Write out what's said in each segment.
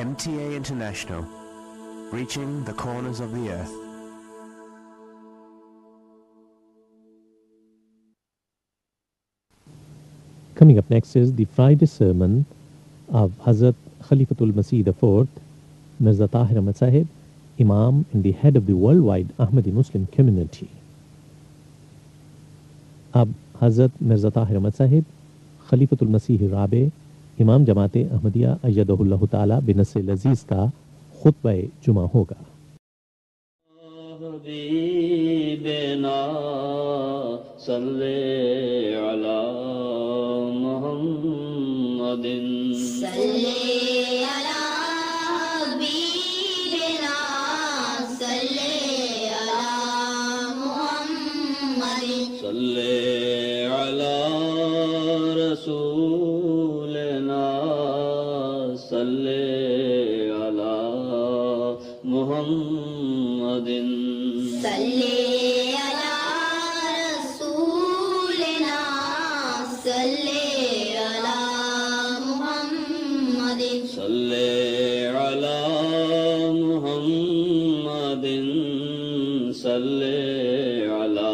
MTA International, reaching the corners of the earth. Coming up next is the Friday sermon of Hazrat Khalifatul Masih IV, Mirza Tahir Ahmad Sahib, Imam and the head of the worldwide Ahmadi Muslim community. اب حضرت مرزا طاہر احمد صاحب خلیفۃ المسیح الرابع امام جماعت احمدیہ ایدہ اللہ تعالی بنص العزیز کا خطبہ جمعہ ہوگا. حبیبنا صلی علی محمد صلی علی حبیبنا صلی علی محمد صلی علی رسولنا صلی علی محمد صلی علی رسولنا صلی علی محمد صلی علی محمد صلی علی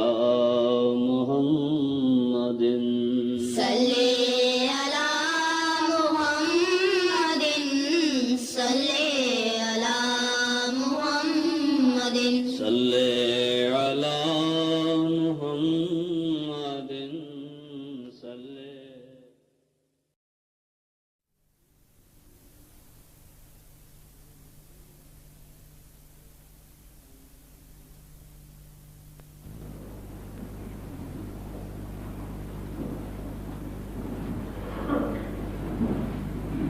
محمد صلی علی محمد صلی علی محمد صلی علی محمد صلی.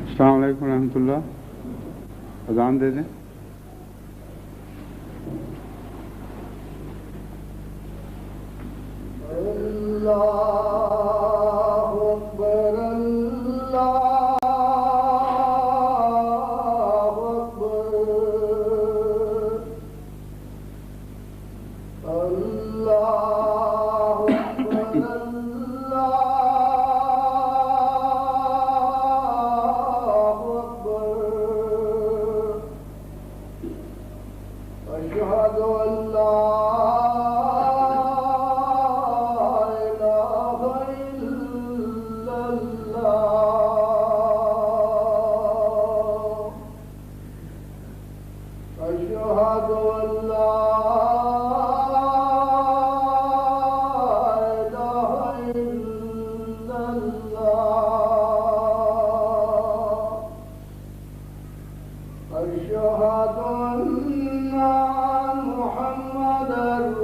السلام علیکم ورحمۃ اللہ. اذان دے دیں. اللہ اکبر اللہ اکبر اللہ اکبر أشهد أن لا إله إلا الله. أشهد أن لا إله إلا الله. أشهد أن محمد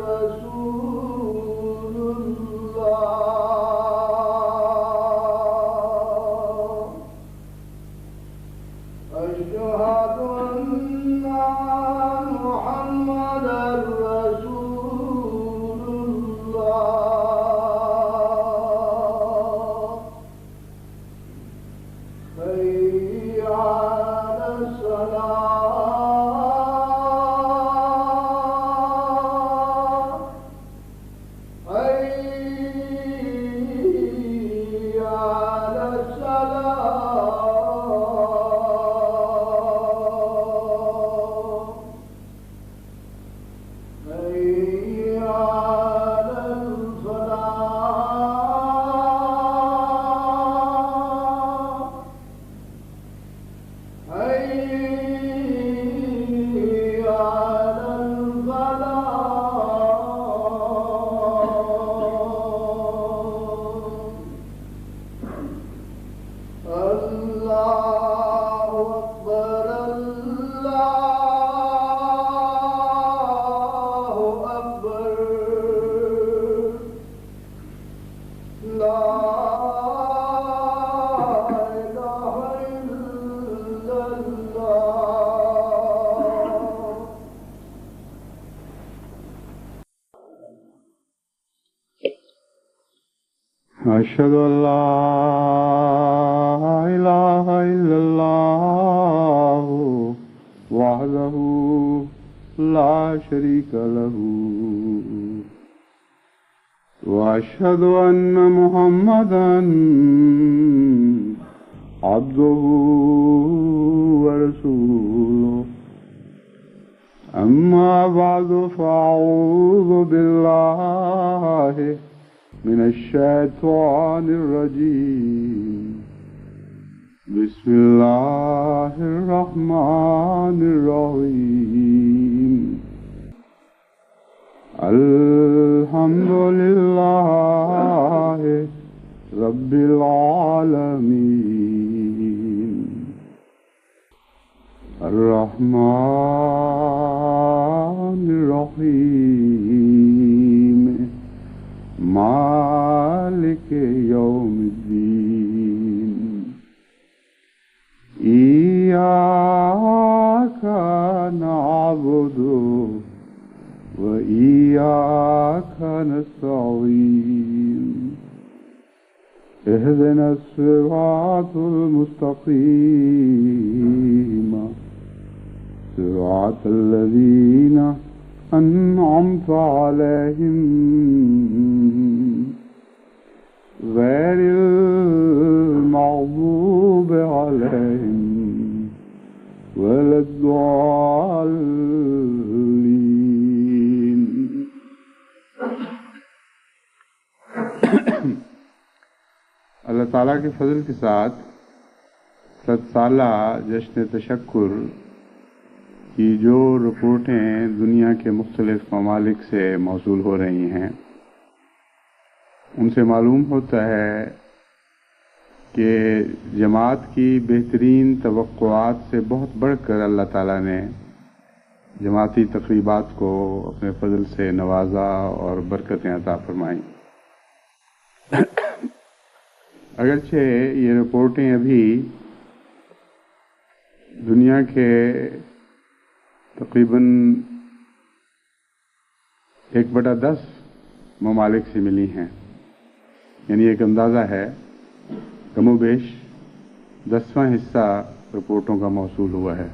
رسول الله. أشهد أن محمد رسول الله. حي على الصلاة. حي على الصلاة. حي على الفلاح. حي على الفلاح. الله أكبر الله أكبر. لا إله إلا الله. أشهد أن لا إله إلا الله وحده لا شريك له وأشهد أن محمدا عبده ورسوله أما بعد فأعوذ بالله من الشيطان الرجيم بسم الله الرحمن الرحيم الحمد لله رب العالمين الرحمن الرحيم مالك يوم الدين إياك نعبد وإياك نستعين اهدنا الصراط المستقيم صراط الذين أنعمت عليهم غير المغضوب عليهم ولا الضالين. اللہ تعالیٰ کے فضل کے ساتھ 7 سالہ جشن تشکر کی جو رپورٹیں دنیا کے مختلف ممالک سے موصول ہو رہی ہیں ان سے معلوم ہوتا ہے کہ جماعت کی بہترین توقعات سے بہت بڑھ کر اللہ تعالیٰ نے جماعتی تقریبات کو اپنے فضل سے نوازا اور برکتیں عطا فرمائیں. اگرچہ یہ رپورٹیں ابھی دنیا کے تقریباً 1/10 ممالک سے ملی ہیں، یعنی ایک اندازہ ہے کم و بیش 10واں حصہ رپورٹوں کا موصول ہوا ہے،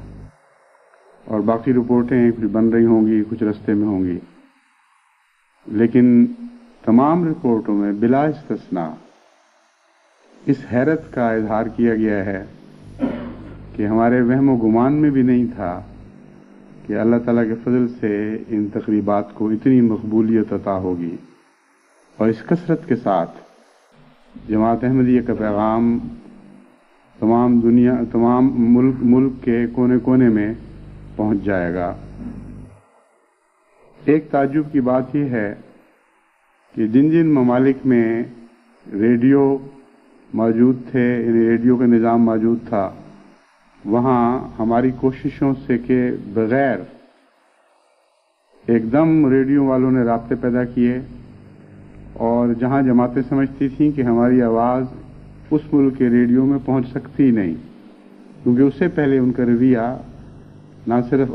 اور باقی رپورٹیں کچھ بن رہی ہوں گی، کچھ رستے میں ہوں گی، لیکن تمام رپورٹوں میں بلا استثناء اس حیرت کا اظہار کیا گیا ہے کہ ہمارے وہم و گمان میں بھی نہیں تھا کہ اللہ تعالیٰ کے فضل سے ان تقریبات کو اتنی مقبولیت عطا ہوگی، اور اس کثرت کے ساتھ جماعت احمدیہ کا پیغام تمام ملک کے کونے کونے میں پہنچ جائے گا. ایک تعجب کی بات یہ ہے کہ جن جن ممالک میں ریڈیو موجود تھے، یعنی ریڈیو کا نظام موجود تھا، وہاں ہماری کوششوں سے کے بغیر ایک دم ریڈیو والوں نے رابطے پیدا کیے، اور جہاں جماعتیں سمجھتی تھیں کہ ہماری آواز اس ملک کے ریڈیو میں پہنچ سکتی نہیں، کیونکہ اس سے پہلے ان کا رویہ نہ صرف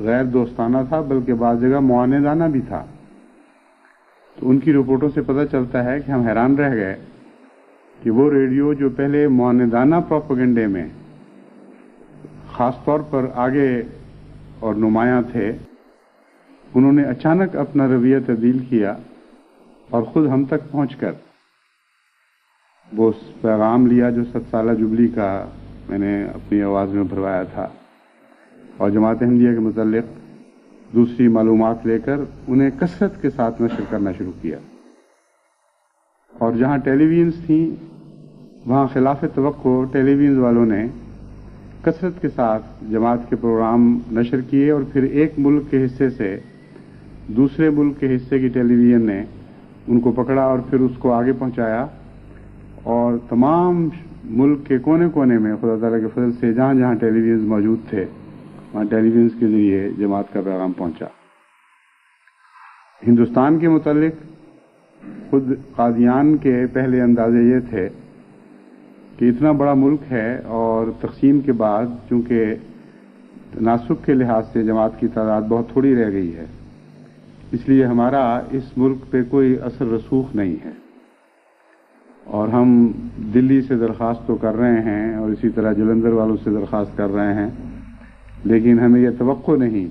غیر دوستانہ تھا بلکہ بعض جگہ معاندانہ بھی تھا. تو ان کی رپورٹوں سے پتہ چلتا ہے کہ ہم حیران رہ گئے کہ وہ ریڈیو جو پہلے معاندانہ پروپیگنڈے میں خاص طور پر آگے اور نمایاں تھے، انہوں نے اچانک اپنا رویہ تبدیل کیا اور خود ہم تک پہنچ کر وہ پیغام لیا جو 7 سالہ جبلی کا میں نے اپنی آواز میں بھروایا تھا، اور جماعت احمدیہ کے متعلق دوسری معلومات لے کر انہیں کثرت کے ساتھ نشر کرنا شروع کیا. اور جہاں ٹیلی ویژنز تھیں وہاں خلاف توقع ٹیلی ویژن والوں نے کثرت کے ساتھ جماعت کے پروگرام نشر کیے، اور پھر ایک ملک کے حصے سے دوسرے ملک کے حصے کی ٹیلی ویژن نے ان کو پکڑا اور پھر اس کو آگے پہنچایا، اور تمام ملک کے کونے کونے میں خدا تعالیٰ کے فضل سے جہاں جہاں ٹیلی ویژن موجود تھے وہاں ٹیلی ویژن کے ذریعے جماعت کا پیغام پہنچا. ہندوستان کے متعلق خود قادیان کے پہلے اندازے یہ تھے کہ اتنا بڑا ملک ہے اور تقسیم کے بعد چونکہ تناسب کے لحاظ سے جماعت کی تعداد بہت تھوڑی رہ گئی ہے، اس لیے ہمارا اس ملک پہ کوئی اثر رسوخ نہیں ہے، اور ہم دلی سے درخواست تو کر رہے ہیں اور اسی طرح جلندھر والوں سے درخواست کر رہے ہیں، لیکن ہمیں یہ توقع نہیں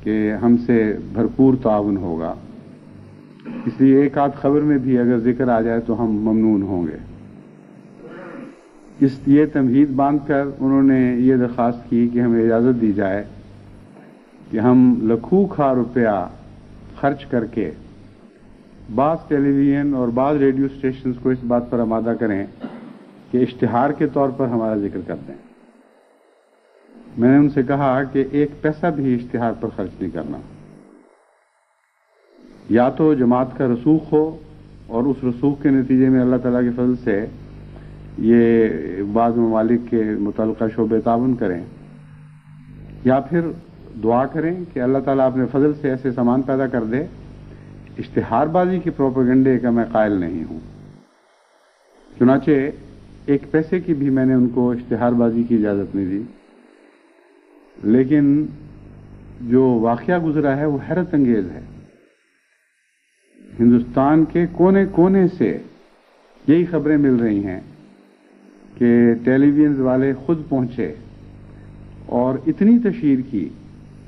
کہ ہم سے بھرپور تعاون ہوگا. اس لیے ایک آدھ خبر میں بھی اگر ذکر آ جائے تو ہم ممنون ہوں گے. یہ تمہید باندھ کر انہوں نے یہ درخواست کی کہ ہمیں اجازت دی جائے کہ ہم لاکھوں روپیہ خرچ کر کے بعض ٹیلی ویژن اور بعض ریڈیو اسٹیشنز کو اس بات پر آمادہ کریں کہ اشتہار کے طور پر ہمارا ذکر کر دیں۔ میں نے ان سے کہا کہ ایک پیسہ بھی اشتہار پر خرچ نہیں کرنا، یا تو جماعت کا رسوخ ہو اور اس رسوخ کے نتیجے میں اللہ تعالیٰ کے فضل سے یہ بعض ممالک کے متعلقہ شعبے تعاون کریں، یا پھر دعا کریں کہ اللہ تعالیٰ اپنے فضل سے ایسے سامان پیدا کر دے۔ اشتہار بازی کی پروپیگنڈے کا میں قائل نہیں ہوں، چنانچہ ایک پیسے کی بھی میں نے ان کو اشتہار بازی کی اجازت نہیں دی، لیکن جو واقعہ گزرا ہے وہ حیرت انگیز ہے۔ ہندوستان کے کونے کونے سے یہی خبریں مل رہی ہیں کہ ٹیلی ویژن والے خود پہنچے اور اتنی تشہیر کی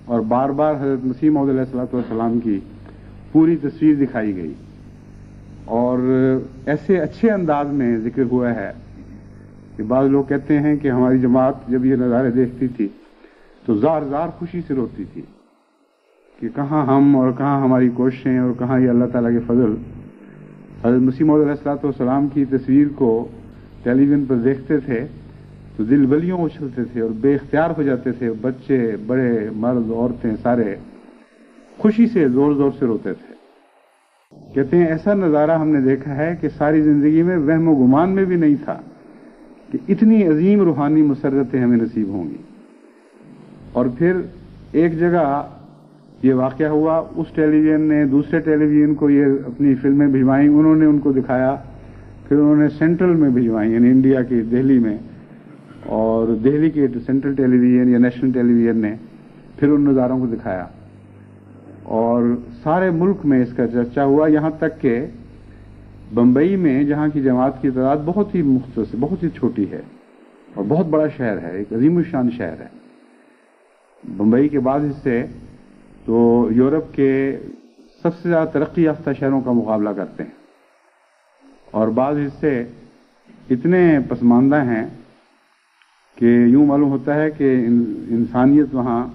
اور بار بار حضرت مسیح موعود علیہ الصلوۃ والسلام کی پوری تصویر دکھائی گئی، اور ایسے اچھے انداز میں ذکر ہوا ہے کہ بعض لوگ کہتے ہیں کہ ہماری جماعت جب یہ نظارے دیکھتی تھی تو زار زار خوشی سے روتی تھی کہ کہاں ہم اور کہاں ہماری کوششیں اور کہاں یہ اللہ تعالیٰ کے فضل۔ حضرت مسیح موعود علیہ الصلوۃ والسلام کی تصویر کو ٹیلی ویژن پر دیکھتے تھے تو دل بلیوں اچھلتے تھے اور بے اختیار ہو جاتے تھے، بچے بڑے مرد عورتیں سارے خوشی سے زور زور سے روتے تھے۔ کہتے ہیں ایسا نظارہ ہم نے دیکھا ہے کہ ساری زندگی میں وہم و گمان میں بھی نہیں تھا کہ اتنی عظیم روحانی مسرتیں ہمیں نصیب ہوں گی۔ اور پھر ایک جگہ یہ واقعہ ہوا، اس ٹیلی ویژن نے دوسرے ٹیلی ویژن کو یہ اپنی فلمیں بھجوائیں، انہوں نے ان کو دکھایا، پھر انہوں نے سینٹرل میں بھجوائیں یعنی انڈیا کی دہلی میں، اور دہلی کے سینٹرل ٹیلی ویژن یا نیشنل ٹیلی ویژن نے پھر ان نظاروں کو دکھایا، اور سارے ملک میں اس کا چرچا ہوا، یہاں تک کہ بمبئی میں جہاں کی جماعت کی تعداد بہت ہی مختصر، بہت ہی چھوٹی ہے اور بہت بڑا شہر ہے، ایک عظیم الشان شہر ہے۔ بمبئی کے بعض حصے تو یورپ کے سب سے زیادہ ترقی یافتہ شہروں کا مقابلہ کرتے ہیں، اور بعض حصے اتنے پسماندہ ہیں کہ یوں معلوم ہوتا ہے کہ انسانیت وہاں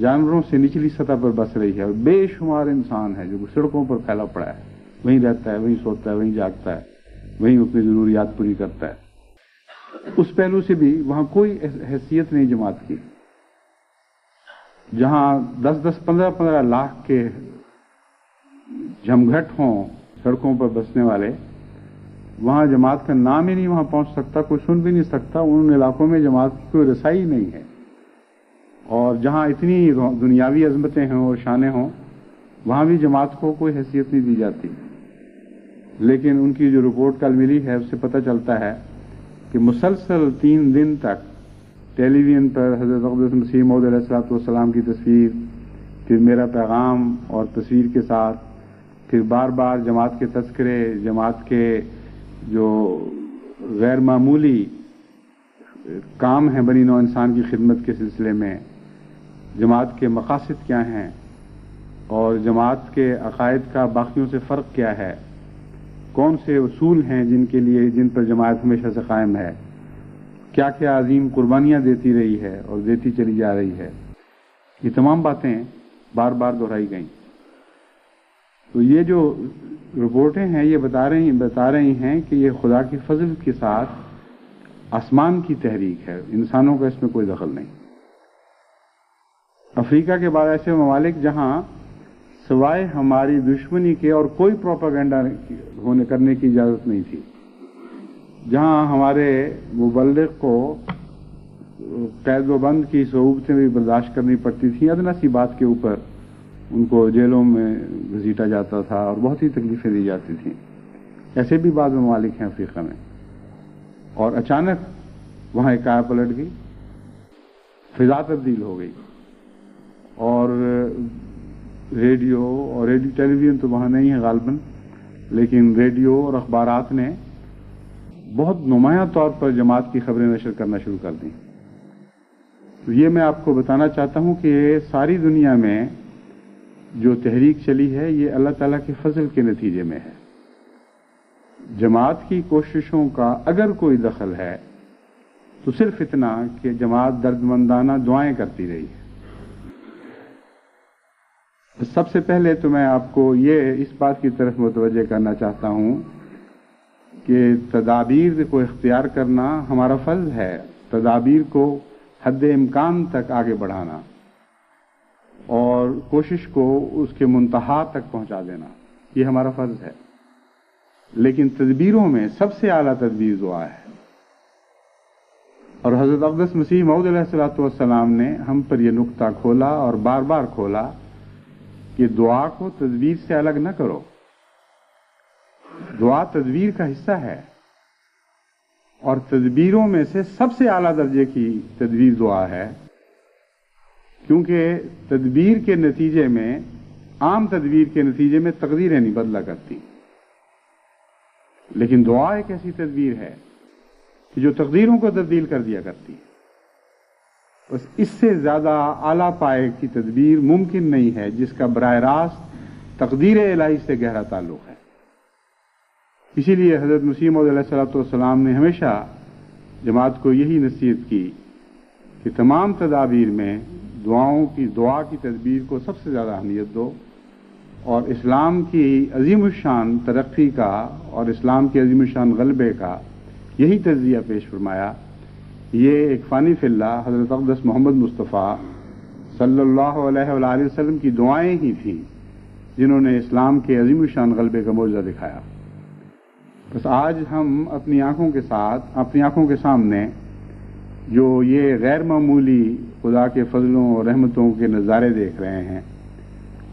جانوروں سے نچلی سطح پر بس رہی ہے، اور بے شمار انسان ہے جو سڑکوں پر پھیلا پڑا ہے، وہیں رہتا ہے، وہیں سوتا ہے، وہیں جاگتا ہے، وہیں اپنی ضروریات پوری کرتا ہے۔ اس پہلو سے بھی وہاں کوئی حیثیت نہیں جماعت کی۔ جہاں 10-15 لاکھ کے جمگھٹ ہوں سڑکوں پر بسنے والے، وہاں جماعت کا نام ہی نہیں وہاں پہنچ سکتا، کوئی سن بھی نہیں سکتا، ان علاقوں میں جماعت کی کوئی رسائی نہیں ہے۔ اور جہاں اتنی دنیاوی عظمتیں ہوں اور شانیں ہوں، وہاں بھی جماعت کو کوئی حیثیت نہیں دی جاتی۔ لیکن ان کی جو رپورٹ کل ملی ہے اس سے پتہ چلتا ہے کہ مسلسل 3 دن تک ٹیلی ویژن پر حضرت اقدس مسیح موعود علیہ الصلوۃ والسلام کی تصویر، پھر میرا پیغام اور تصویر کے ساتھ، پھر بار بار جماعت کے تذکرے، جماعت کے جو غیر معمولی کام ہیں بنی نوع انسان کی خدمت کے سلسلے میں، جماعت کے مقاصد کیا ہیں اور جماعت کے عقائد کا باقیوں سے فرق کیا ہے، کون سے اصول ہیں جن پر جماعت ہمیشہ سے قائم ہے، کیا کیا عظیم قربانیاں دیتی رہی ہے اور دیتی چلی جا رہی ہے، یہ تمام باتیں بار بار دہرائی گئیں۔ تو یہ جو رپورٹیں ہیں یہ بتا رہی ہیں کہ یہ خدا کے فضل کے ساتھ آسمان کی تحریک ہے، انسانوں کا اس میں کوئی دخل نہیں۔ افریقہ کے بعد ایسے ممالک جہاں سوائے ہماری دشمنی کے اور کوئی پروپیگنڈا کرنے کی اجازت نہیں تھی، جہاں ہمارے مبلغ کو قید و بند کی صعوبتیں بھی برداشت کرنی پڑتی تھیں، ادنا سی بات کے اوپر ان کو جیلوں میں گھسیٹا جاتا تھا اور بہت ہی تکلیفیں دی جاتی تھیں، ایسے بھی بعض ممالک ہیں افریقہ میں۔ اور اچانک وہاں ایک کیا پلٹ گئی، فضا تبدیل ہو گئی، اور ریڈیو ٹیلی ویژن تو وہاں نہیں ہے غالباً، لیکن ریڈیو اور اخبارات نے بہت نمایاں طور پر جماعت کی خبریں نشر کرنا شروع کر دیں۔ تو یہ میں آپ کو بتانا چاہتا ہوں کہ ساری دنیا میں جو تحریک چلی ہے یہ اللہ تعالیٰ کے فضل کے نتیجے میں ہے۔ جماعت کی کوششوں کا اگر کوئی دخل ہے تو صرف اتنا کہ جماعت دردمندانہ دعائیں کرتی رہی ہے۔ سب سے پہلے تو میں آپ کو یہ اس بات کی طرف متوجہ کرنا چاہتا ہوں کہ تدابیر کو اختیار کرنا ہمارا فرض ہے، تدابیر کو حد امکان تک آگے بڑھانا اور کوشش کو اس کے منتہا تک پہنچا دینا، یہ ہمارا فرض ہے۔ لیکن تدبیروں میں سب سے اعلیٰ تدبیر دعا ہے، اور حضرت اقدس مسیح موعود علیہ السلام نے ہم پر یہ نقطہ کھولا اور بار بار کھولا کہ دعا کو تدبیر سے الگ نہ کرو، دعا تدبیر کا حصہ ہے، اور تدبیروں میں سے سب سے اعلیٰ درجے کی تدبیر دعا ہے، کیونکہ تدبیر کے نتیجے میں، عام تدبیر کے نتیجے میں تقدیریں نہیں بدلا کرتی، لیکن دعا ایک ایسی تدبیر ہے کہ جو تقدیروں کو تبدیل کر دیا کرتی ہے۔ بس اس سے زیادہ اعلیٰ پائے کی تدبیر ممکن نہیں ہے جس کا براہ راست تقدیر الہی سے گہرا تعلق ہے۔ اسی لیے حضرت مسیح موعود علیہ السلام نے ہمیشہ جماعت کو یہی نصیحت کی کہ تمام تدابیر میں دعا کی تدبیر کو سب سے زیادہ اہمیت دو، اور اسلام کی عظیم الشان ترقی کا اور اسلام کے عظیم الشان غلبے کا یہی تجزیہ پیش فرمایا۔ یہ ایک فانی فی اللہ حضرت اقدس محمد مصطفیٰ صلی اللہ علیہ وآلہ وسلم کی دعائیں ہی تھیں جنہوں نے اسلام کے عظیم الشان غلبے کا معجزہ دکھایا۔ بس آج ہم اپنی آنکھوں کے سامنے جو یہ غیر معمولی خدا کے فضلوں اور رحمتوں کے نظارے دیکھ رہے ہیں،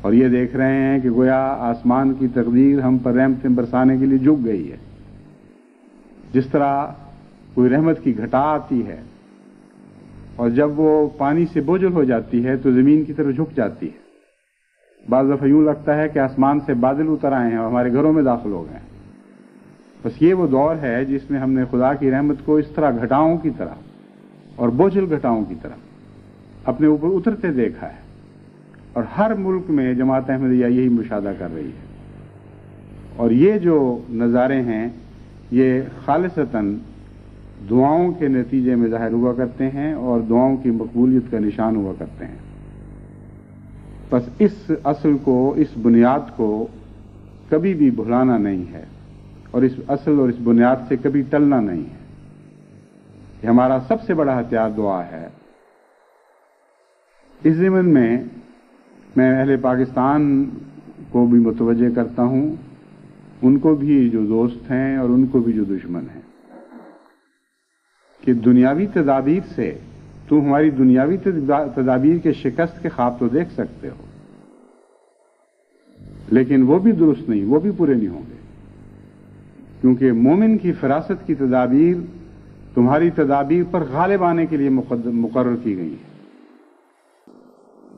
اور یہ دیکھ رہے ہیں کہ گویا آسمان کی تقدیر ہم پر رحمتیں برسانے کے لیے جھک گئی ہے۔ جس طرح کوئی رحمت کی گھٹا آتی ہے اور جب وہ پانی سے بوجھل ہو جاتی ہے تو زمین کی طرف جھک جاتی ہے، بعض دفعہ یوں لگتا ہے کہ آسمان سے بادل اتر آئے ہیں اور ہمارے گھروں میں داخل ہو گئے ہیں۔ بس یہ وہ دور ہے جس میں ہم نے خدا کی رحمت کو اس طرح گھٹاؤں کی طرح اور بوجھل گھٹاؤں کی طرح اپنے اوپر اترتے دیکھا ہے، اور ہر ملک میں جماعت احمدیہ یہی مشاہدہ کر رہی ہے۔ اور یہ جو نظارے ہیں یہ خالصتاً دعاؤں کے نتیجے میں ظاہر ہوا کرتے ہیں اور دعاؤں کی مقبولیت کا نشان ہوا کرتے ہیں۔ بس اس اصل کو، اس بنیاد کو کبھی بھی بھلانا نہیں ہے، اور اس اصل اور اس بنیاد سے کبھی ٹلنا نہیں ہے۔ یہ ہمارا سب سے بڑا ہتھیار دعا ہے۔ اس ضمن میں اہل پاکستان کو بھی متوجہ کرتا ہوں، ان کو بھی جو دوست ہیں اور ان کو بھی جو دشمن ہیں، کہ دنیاوی تدابیر سے تم ہماری دنیاوی تدابیر کے شکست کے خواب تو دیکھ سکتے ہو، لیکن وہ بھی درست نہیں، وہ بھی پورے نہیں ہوں گے، کیونکہ مومن کی فراست کی تدابیر تمہاری تدابیر پر غالب آنے کے لیے مقرر کی گئی ہے۔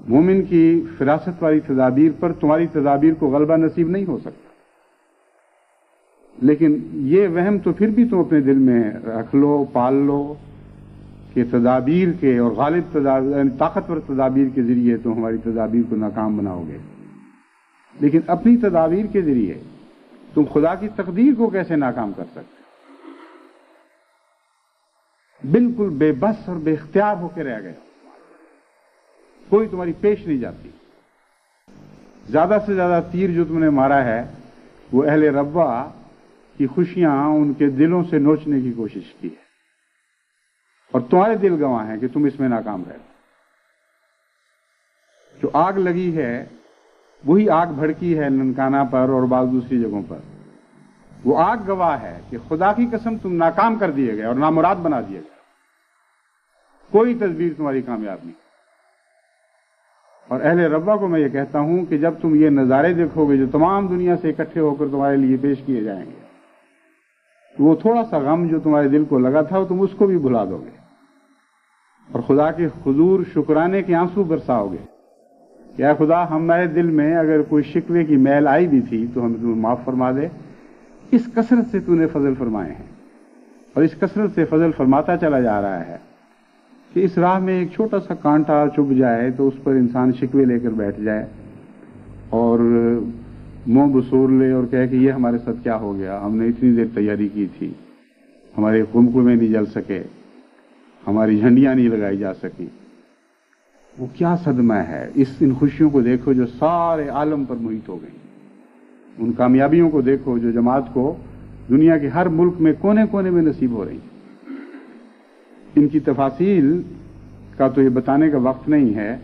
مومن کی فراست والی تدابیر پر تمہاری تدابیر کو غلبہ نصیب نہیں ہو سکتا، لیکن یہ وہم تو پھر بھی تم اپنے دل میں رکھ لو، پال لو کہ تدابیر کے اور غالب تدابیر، طاقتور تدابیر کے ذریعے تم ہماری تدابیر کو ناکام بناؤ گے، لیکن اپنی تدابیر کے ذریعے تم خدا کی تقدیر کو کیسے ناکام کر سکتے؟ بالکل بے بس اور بے اختیار ہو کے رہ گئے، کوئی تمہاری پیش نہیں جاتی۔ زیادہ سے زیادہ تیر جو تم نے مارا ہے وہ اہل ربوہ کی خوشیاں ان کے دلوں سے نوچنے کی کوشش کی ہے، اور تمہارے دل گواہ ہیں کہ تم اس میں ناکام رہے۔ جو آگ لگی ہے وہی آگ بھڑکی ہے ننکانہ پر اور بعض دوسری جگہوں پر، وہ آگ گواہ ہے کہ خدا کی قسم تم ناکام کر دیے گئے اور نامراد بنا دیے گئے، کوئی تدبیر تمہاری کامیاب نہیں۔ اور اہل ربوہ کو میں یہ کہتا ہوں کہ جب تم یہ نظارے دیکھو گے جو تمام دنیا سے اکٹھے ہو کر تمہارے لیے پیش کیے جائیں گے، تو وہ تھوڑا سا غم جو تمہارے دل کو لگا تھا تم اس کو بھی بھلا دو گے، اور خدا کے حضور شکرانے کے آنسو برساؤ گے کہ اے خدا، ہمارے دل میں اگر کوئی شکوے کی میل آئی بھی تھی تو ہمیں تم معاف فرما دے، اس کثرت سے تو نے فضل فرمائے ہیں، اور اس کثرت سے فضل فرماتا چلا جا رہا ہے کہ اس راہ میں ایک چھوٹا سا کانٹا چبھ جائے تو اس پر انسان شکوے لے کر بیٹھ جائے اور منہ بسور لے اور کہے کہ یہ ہمارے ساتھ کیا ہو گیا، ہم نے اتنی دیر تیاری کی تھی، ہمارے قمقمے نہیں جل سکے، ہماری جھنڈیاں نہیں لگائی جا سکیں، وہ کیا صدمہ ہے۔ ان خوشیوں کو دیکھو جو سارے عالم پر محیط ہو گئی، ان کامیابیوں کو دیکھو جو جماعت کو دنیا کے ہر ملک میں کونے کونے میں نصیب ہو رہی۔ ان کی تفاصیل کا تو یہ بتانے کا وقت نہیں ہے،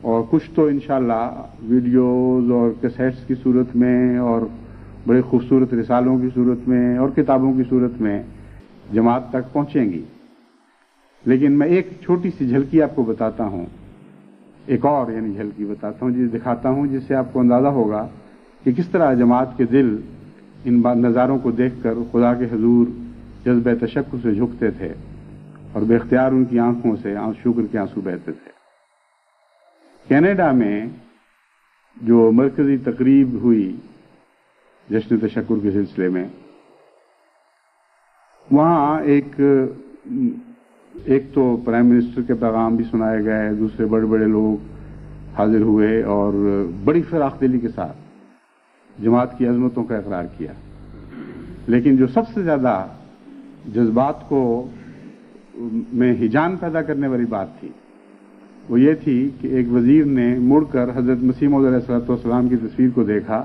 اور کچھ تو انشاءاللہ ویڈیوز اور کیسٹس کی صورت میں اور بڑے خوبصورت رسالوں کی صورت میں اور کتابوں کی صورت میں جماعت تک پہنچیں گی، لیکن میں ایک چھوٹی سی جھلکی آپ کو بتاتا ہوں، ایک اور جھلکی بتاتا ہوں، دکھاتا ہوں، جس سے آپ کو اندازہ ہوگا کہ کس طرح جماعت کے دل ان نظاروں کو دیکھ کر خدا کے حضور جذبہ تشکر سے جھکتے تھے اور بے اختیار ان کی آنکھوں سے شکر کے آنسو بہتے تھے۔ کینیڈا میں جو مرکزی تقریب ہوئی جشن تشکر کے سلسلے میں، وہاں ایک تو پرائم منسٹر کے پیغام بھی سنائے گئے، دوسرے بڑے بڑے لوگ حاضر ہوئے اور بڑی فراخ دلی کے ساتھ جماعت کی عظمتوں کا اقرار کیا۔ لیکن جو سب سے زیادہ جذبات کو میں ہیجان پیدا کرنے والی بات تھی، وہ یہ تھی کہ ایک وزیر نے مڑ کر حضرت مسیح موعود علیہ السلام کی تصویر کو دیکھا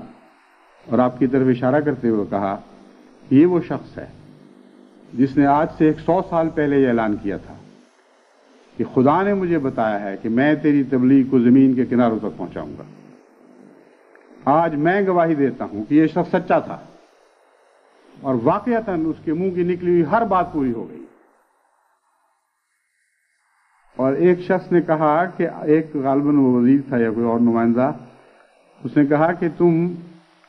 اور آپ کی طرف اشارہ کرتے ہوئے کہا، یہ وہ شخص ہے جس نے آج سے 100 سال پہلے یہ اعلان کیا تھا کہ خدا نے مجھے بتایا ہے کہ میں تیری تبلیغ کو زمین کے کناروں تک پہنچاؤں گا۔ آج میں گواہی دیتا ہوں کہ یہ شخص سچا تھا، اور واقعتاً اس کے منہ کی نکلی ہوئی ہر بات پوری ہو گئی۔ اور ایک شخص نے کہا کہ ایک غالباً وہ وزیر تھا یا کوئی اور نمائندہ، اس نے کہا کہ تم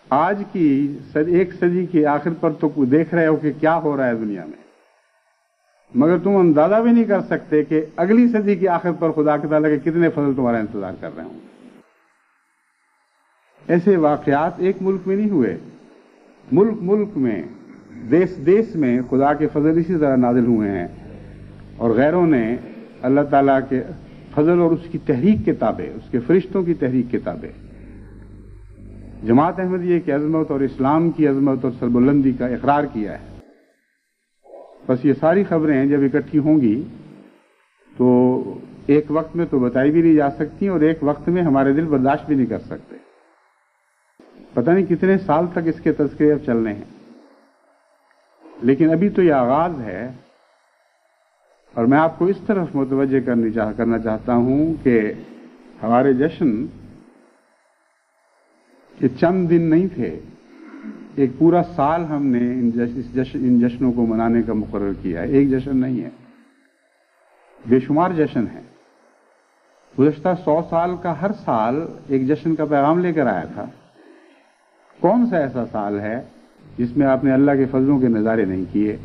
آج کی ایک صدی کے آخر پر تو دیکھ رہے ہو کہ کیا ہو رہا ہے دنیا میں، مگر تم اندازہ بھی نہیں کر سکتے کہ اگلی صدی کے آخر پر خدا کے تعالیٰ کے کتنے فضل تمہارا انتظار کر رہے ہوں۔ ایسے واقعات ایک ملک میں نہیں ہوئے، ملک میں، دیس میں خدا کے فضل اسی طرح نازل ہوئے ہیں، اور غیروں نے اللہ تعالیٰ کے فضل اور اس کی تحریک کے تابع، اس کے فرشتوں کی تحریک کے تابع جماعت احمدیہ کی عظمت اور اسلام کی عظمت اور سربلندی کا اقرار کیا ہے۔ بس یہ ساری خبریں جب اکٹھی ہوں گی تو ایک وقت میں تو بتائی بھی نہیں جا سکتی، اور ایک وقت میں ہمارے دل برداشت بھی نہیں کر سکتے۔ پتہ نہیں کتنے سال تک اس کے تذکرے اب چلنے ہیں، لیکن ابھی تو یہ آغاز ہے، اور میں آپ کو اس طرف متوجہ کرنا چاہتا ہوں کہ ہمارے جشن یہ چند دن نہیں تھے، ایک پورا سال ہم نے ان جشنوں کو منانے کا مقرر کیا ہے۔ ایک جشن نہیں ہے، بے شمار جشن ہیں۔ گزشتہ 100 سال کا ہر سال ایک جشن کا پیغام لے کر آیا تھا۔ کون سا ایسا سال ہے جس میں آپ نے اللہ کے فضلوں کے نظارے نہیں کیے؟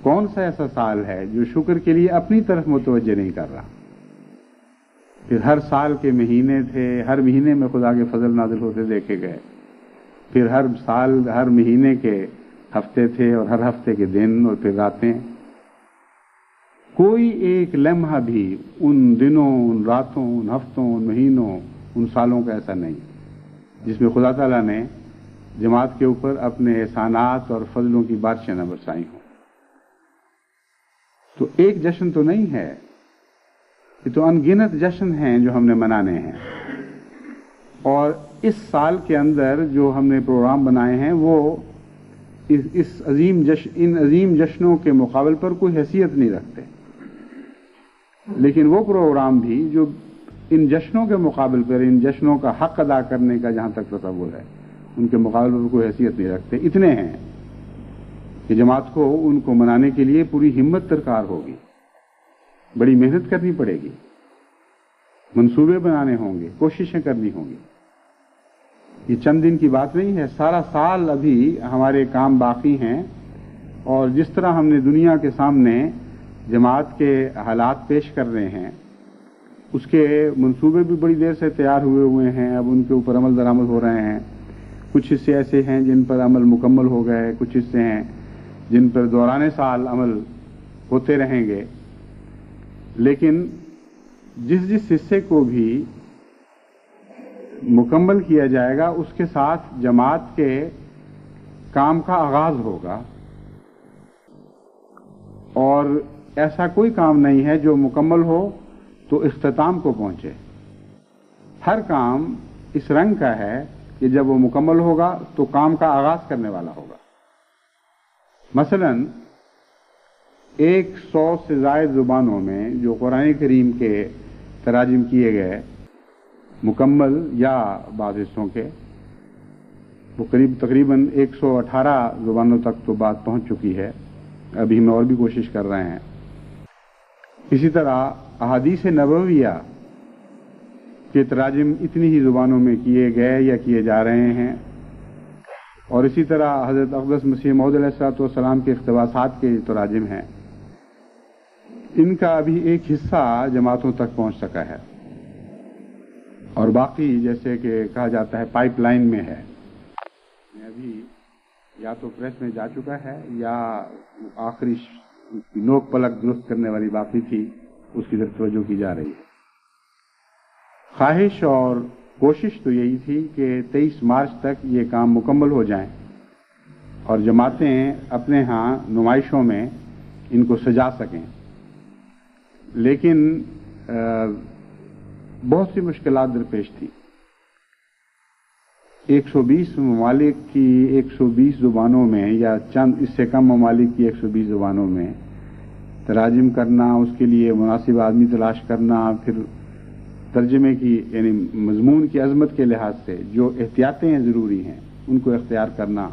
کون سا ایسا سال ہے جو شکر کے لیے اپنی طرف متوجہ نہیں کر رہا؟ پھر ہر سال کے مہینے تھے، ہر مہینے میں خدا کے فضل نازل ہوتے دیکھے گئے، پھر ہر سال ہر مہینے کے ہفتے تھے اور ہر ہفتے کے دن اور پھر راتیں۔ کوئی ایک لمحہ بھی ان دنوں، ان راتوں، ان ہفتوں، ان مہینوں، ان سالوں کا ایسا نہیں جس میں خدا تعالیٰ نے جماعت کے اوپر اپنے احسانات اور فضلوں کی بارشیں نہ برسائی ہوں۔ تو ایک جشن تو نہیں ہے، یہ تو ان گنت جشن ہیں جو ہم نے منانے ہیں، اور اس سال کے اندر جو ہم نے پروگرام بنائے ہیں وہ ان عظیم جشنوں کے مقابل پر کوئی حیثیت نہیں رکھتے، لیکن وہ پروگرام بھی جو ان جشنوں کے مقابل پر، ان جشنوں کا حق ادا کرنے کا جہاں تک تصور ہے، ان کے مقابل پر کوئی حیثیت نہیں رکھتے۔ اتنے ہیں کہ جماعت کو ان کو منانے کے لیے پوری ہمت درکار ہوگی، بڑی محنت کرنی پڑے گی، منصوبے بنانے ہوں گے، کوششیں کرنی ہوں گی۔ یہ چند دن کی بات نہیں ہے، سارا سال ابھی ہمارے کام باقی ہیں، اور جس طرح ہم نے دنیا کے سامنے جماعت کے حالات پیش کر رہے ہیں، اس کے منصوبے بھی بڑی دیر سے تیار ہوئے ہیں، اب ان کے اوپر عمل درآمد ہو رہے ہیں۔ کچھ حصے ایسے ہیں جن پر عمل مکمل ہو گئے، کچھ حصے ہیں جن پر دوران سال عمل ہوتے رہیں گے، لیکن جس حصے کو بھی مکمل کیا جائے گا اس کے ساتھ جماعت کے کام کا آغاز ہوگا، اور ایسا کوئی کام نہیں ہے جو مکمل ہو تو اختتام کو پہنچے. ہر کام اس رنگ کا ہے کہ جب وہ مکمل ہوگا تو کام کا آغاز کرنے والا ہوگا. مثلاً 100 سے زائد زبانوں میں جو قرآن کریم کے تراجم کیے گئے مکمل یا بعض حصوں کے، وہ تقریباً 118 زبانوں تک تو بات پہنچ چکی ہے. ابھی ہم اور بھی کوشش کر رہے ہیں. اسی طرح احادیث نبویہ کے تراجم اتنی ہی زبانوں میں کیے گئے یا کیے جا رہے ہیں. اور اسی طرح حضرت اقدس مسیح موعود علیہ الصلوۃ والسلام کے اقتباسات کے تراجم ہیں، ان کا ابھی ایک حصہ جماعتوں تک پہنچ سکا ہے، اور باقی جیسے کہ کہا جاتا ہے پائپ لائن میں ہے. ابھی یا تو پریس میں جا چکا ہے یا آخری نوک پلک درست کرنے والی باقی تھی، اس کی طرف توجہ کی جا رہی ہے. خواہش اور کوشش تو یہی تھی کہ 23 مارچ تک یہ کام مکمل ہو جائیں اور جماعتیں اپنے ہاں نمائشوں میں ان کو سجا سکیں. لیکن بہت سی مشکلات درپیش تھی. 120 ممالک کی 120 زبانوں میں یا چند اس سے کم ممالک کی 120 زبانوں میں تراجم کرنا، اس کے لیے مناسب آدمی تلاش کرنا، پھر ترجمے کی یعنی مضمون کی عظمت کے لحاظ سے جو احتیاطیں ضروری ہیں ان کو اختیار کرنا،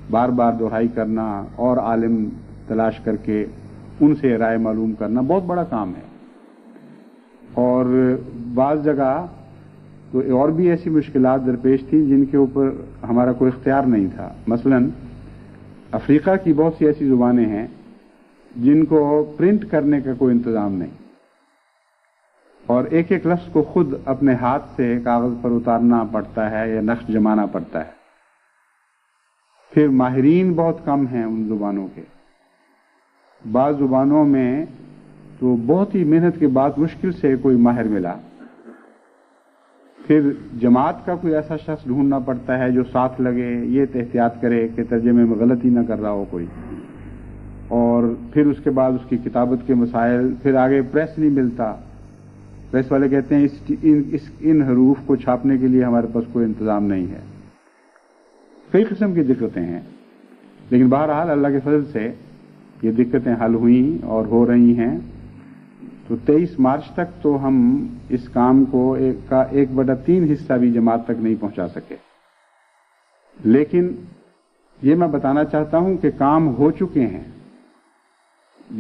بار بار دہرائی کرنا اور عالم تلاش کر کے ان سے رائے معلوم کرنا بہت بڑا کام ہے. اور بعض جگہ تو اور بھی ایسی مشکلات درپیش تھیں جن کے اوپر ہمارا کوئی اختیار نہیں تھا. مثلاً افریقہ کی بہت سی ایسی زبانیں ہیں جن کو پرنٹ کرنے کا کوئی انتظام نہیں، اور ایک ایک لفظ کو خود اپنے ہاتھ سے کاغذ پر اتارنا پڑتا ہے یا نقش جمانا پڑتا ہے. پھر ماہرین بہت کم ہیں ان زبانوں کے. بعض زبانوں میں تو بہت ہی محنت کے بعد مشکل سے کوئی ماہر ملا. پھر جماعت کا کوئی ایسا شخص ڈھونڈنا پڑتا ہے جو ساتھ لگے، یہ احتیاط کرے کہ ترجمے میں غلطی نہ کر رہا ہو کوئی. اور پھر اس کے بعد اس کی کتابت کے مسائل، پھر آگے پریس نہیں ملتا. پریس والے کہتے ہیں ان حروف کو چھاپنے کے لیے ہمارے پاس کوئی انتظام نہیں ہے. کئی قسم کی دقتیں ہیں، لیکن بہرحال اللہ کے فضل سے یہ دقتیں حل ہوئیں اور ہو رہی ہیں. تو 23 مارچ تک تو ہم اس کام کو کا 1/3 حصہ بھی جماعت تک نہیں پہنچا سکے. لیکن یہ میں بتانا چاہتا ہوں کہ کام ہو چکے ہیں.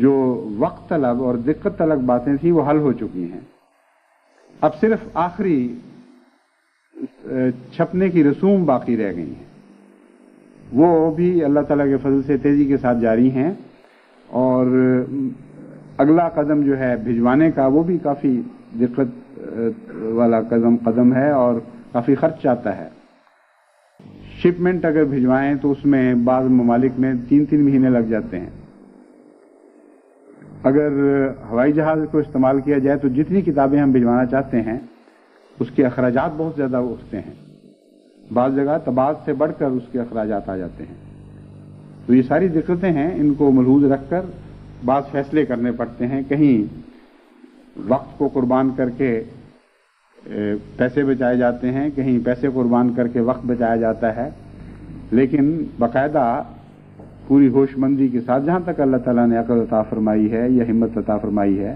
جو وقت طلب اور دقت طلب باتیں تھیں وہ حل ہو چکی ہیں. اب صرف آخری چھپنے کی رسوم باقی رہ گئی ہیں، وہ بھی اللہ تعالیٰ کے فضل سے تیزی کے ساتھ جاری ہیں. اور اگلا قدم جو ہے بھجوانے کا وہ بھی کافی دقت والا قدم ہے اور کافی خرچ آتا ہے. شپمنٹ اگر بھجوائیں تو اس میں بعض ممالک میں 3 مہینے لگ جاتے ہیں. اگر ہوائی جہاز کو استعمال کیا جائے تو جتنی کتابیں ہم بھجوانا چاہتے ہیں اس کے اخراجات بہت زیادہ اٹھتے ہیں. بعض جگہ تبادل سے بڑھ کر اس کے اخراجات آ جاتے ہیں. تو یہ ساری دقتیں ہیں، ان کو ملحوظ رکھ کر بعض فیصلے کرنے پڑتے ہیں. کہیں وقت کو قربان کر کے پیسے بچائے جاتے ہیں، کہیں پیسے قربان کر کے وقت بچایا جاتا ہے. لیکن باقاعدہ پوری ہوش مندی کے ساتھ جہاں تک اللہ تعالیٰ نے عقل عطا فرمائی ہے یا ہمت عطا فرمائی ہے،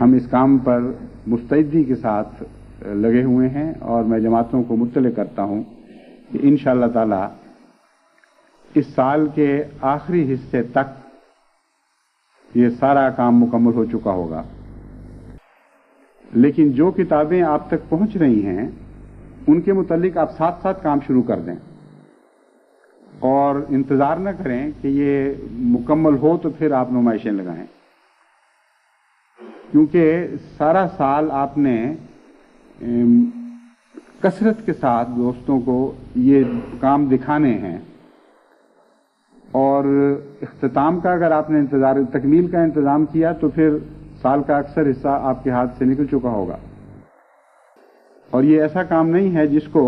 ہم اس کام پر مستعدی کے ساتھ لگے ہوئے ہیں. اور میں جماعتوں کو مطلع کرتا ہوں کہ انشاءاللہ تعالیٰ اس سال کے آخری حصے تک یہ سارا کام مکمل ہو چکا ہوگا. لیکن جو کتابیں آپ تک پہنچ رہی ہیں ان کے متعلق آپ ساتھ ساتھ کام شروع کر دیں اور انتظار نہ کریں کہ یہ مکمل ہو تو پھر آپ نمائشیں لگائیں. کیونکہ سارا سال آپ نے کثرت کے ساتھ دوستوں کو یہ کام دکھانے ہیں، اور اختتام کا اگر آپ نے تکمیل کا انتظام کیا تو پھر سال کا اکثر حصہ آپ کے ہاتھ سے نکل چکا ہوگا. اور یہ ایسا کام نہیں ہے جس کو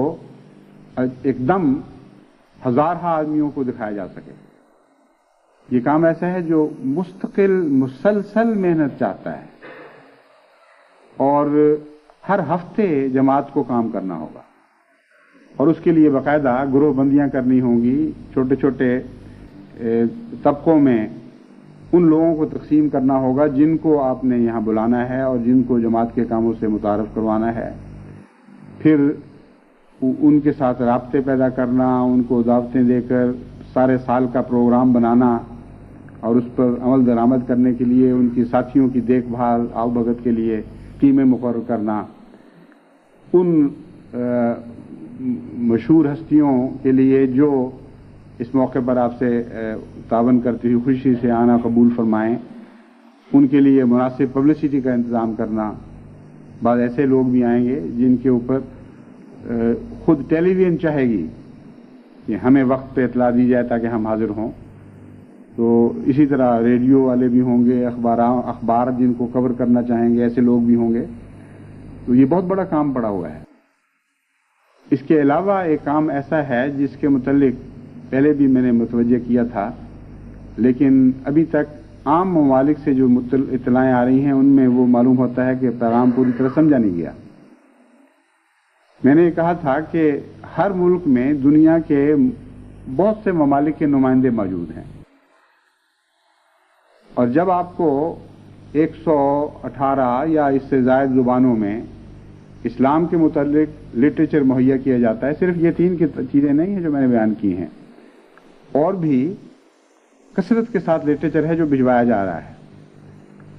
ایک دم ہزارہ آدمیوں کو دکھایا جا سکے. یہ کام ایسا ہے جو مستقل مسلسل محنت چاہتا ہے، اور ہر ہفتے جماعت کو کام کرنا ہوگا، اور اس کے لیے باقاعدہ گروہ بندیاں کرنی ہوں گی، چھوٹے چھوٹے طبقوں میں ان لوگوں کو تقسیم کرنا ہوگا جن کو آپ نے یہاں بلانا ہے اور جن کو جماعت کے کاموں سے متعارف کروانا ہے، پھر ان کے ساتھ رابطے پیدا کرنا، ان کو دعوتیں دے کر سارے سال کا پروگرام بنانا، اور اس پر عمل درآمد کرنے کے لیے ان کی ساتھیوں کی دیکھ بھال آؤ بھگت کے لیے ٹیمیں مقرر کرنا، ان مشہور ہستیوں کے لیے جو اس موقع پر آپ سے تعاون کرتی ہوئی خوشی سے آنا قبول فرمائیں، ان کے لیے مناسب پبلسٹی کا انتظام کرنا۔ بعض ایسے لوگ بھی آئیں گے جن کے اوپر خود ٹیلی ویژن چاہے گی کہ ہمیں وقت پہ اطلاع دی جائے تاکہ ہم حاضر ہوں، تو اسی طرح ریڈیو والے بھی ہوں گے، اخبار جن کو کور کرنا چاہیں گے ایسے لوگ بھی ہوں گے، تو یہ بہت بڑا کام پڑا ہوا ہے۔ اس کے علاوہ ایک کام ایسا ہے جس کے متعلق پہلے بھی میں نے متوجہ کیا تھا، لیکن ابھی تک عام ممالک سے جو اطلاعیں آ رہی ہیں ان میں وہ معلوم ہوتا ہے کہ پیغام پوری طرح سمجھا نہیں گیا۔ میں نے کہا تھا کہ ہر ملک میں دنیا کے بہت سے ممالک کے نمائندے موجود ہیں، اور جب آپ کو 118 یا اس سے زائد زبانوں میں اسلام کے متعلق لٹریچر مہیا کیا جاتا ہے، صرف یہ 3 چیزیں نہیں ہیں جو میں نے بیان کی ہیں، اور بھی کثرت کے ساتھ لٹریچر ہے جو بھجوایا جا رہا ہے،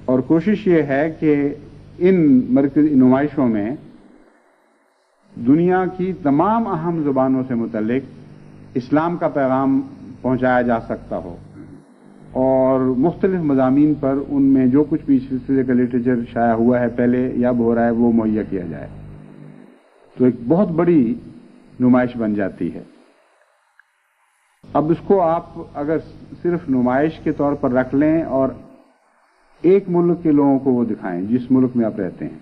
اور کوشش یہ ہے کہ ان مرکزی نمائشوں میں دنیا کی تمام اہم زبانوں سے متعلق اسلام کا پیغام پہنچایا جا سکتا ہو، اور مختلف مضامین پر ان میں جو کچھ بھی سلسلے کا لٹریچر شائع ہوا ہے پہلے یا ہو رہا ہے وہ مہیا کیا جائے، تو ایک بہت بڑی نمائش بن جاتی ہے۔ اب اس کو آپ اگر صرف نمائش کے طور پر رکھ لیں اور ایک ملک کے لوگوں کو وہ دکھائیں جس ملک میں آپ رہتے ہیں،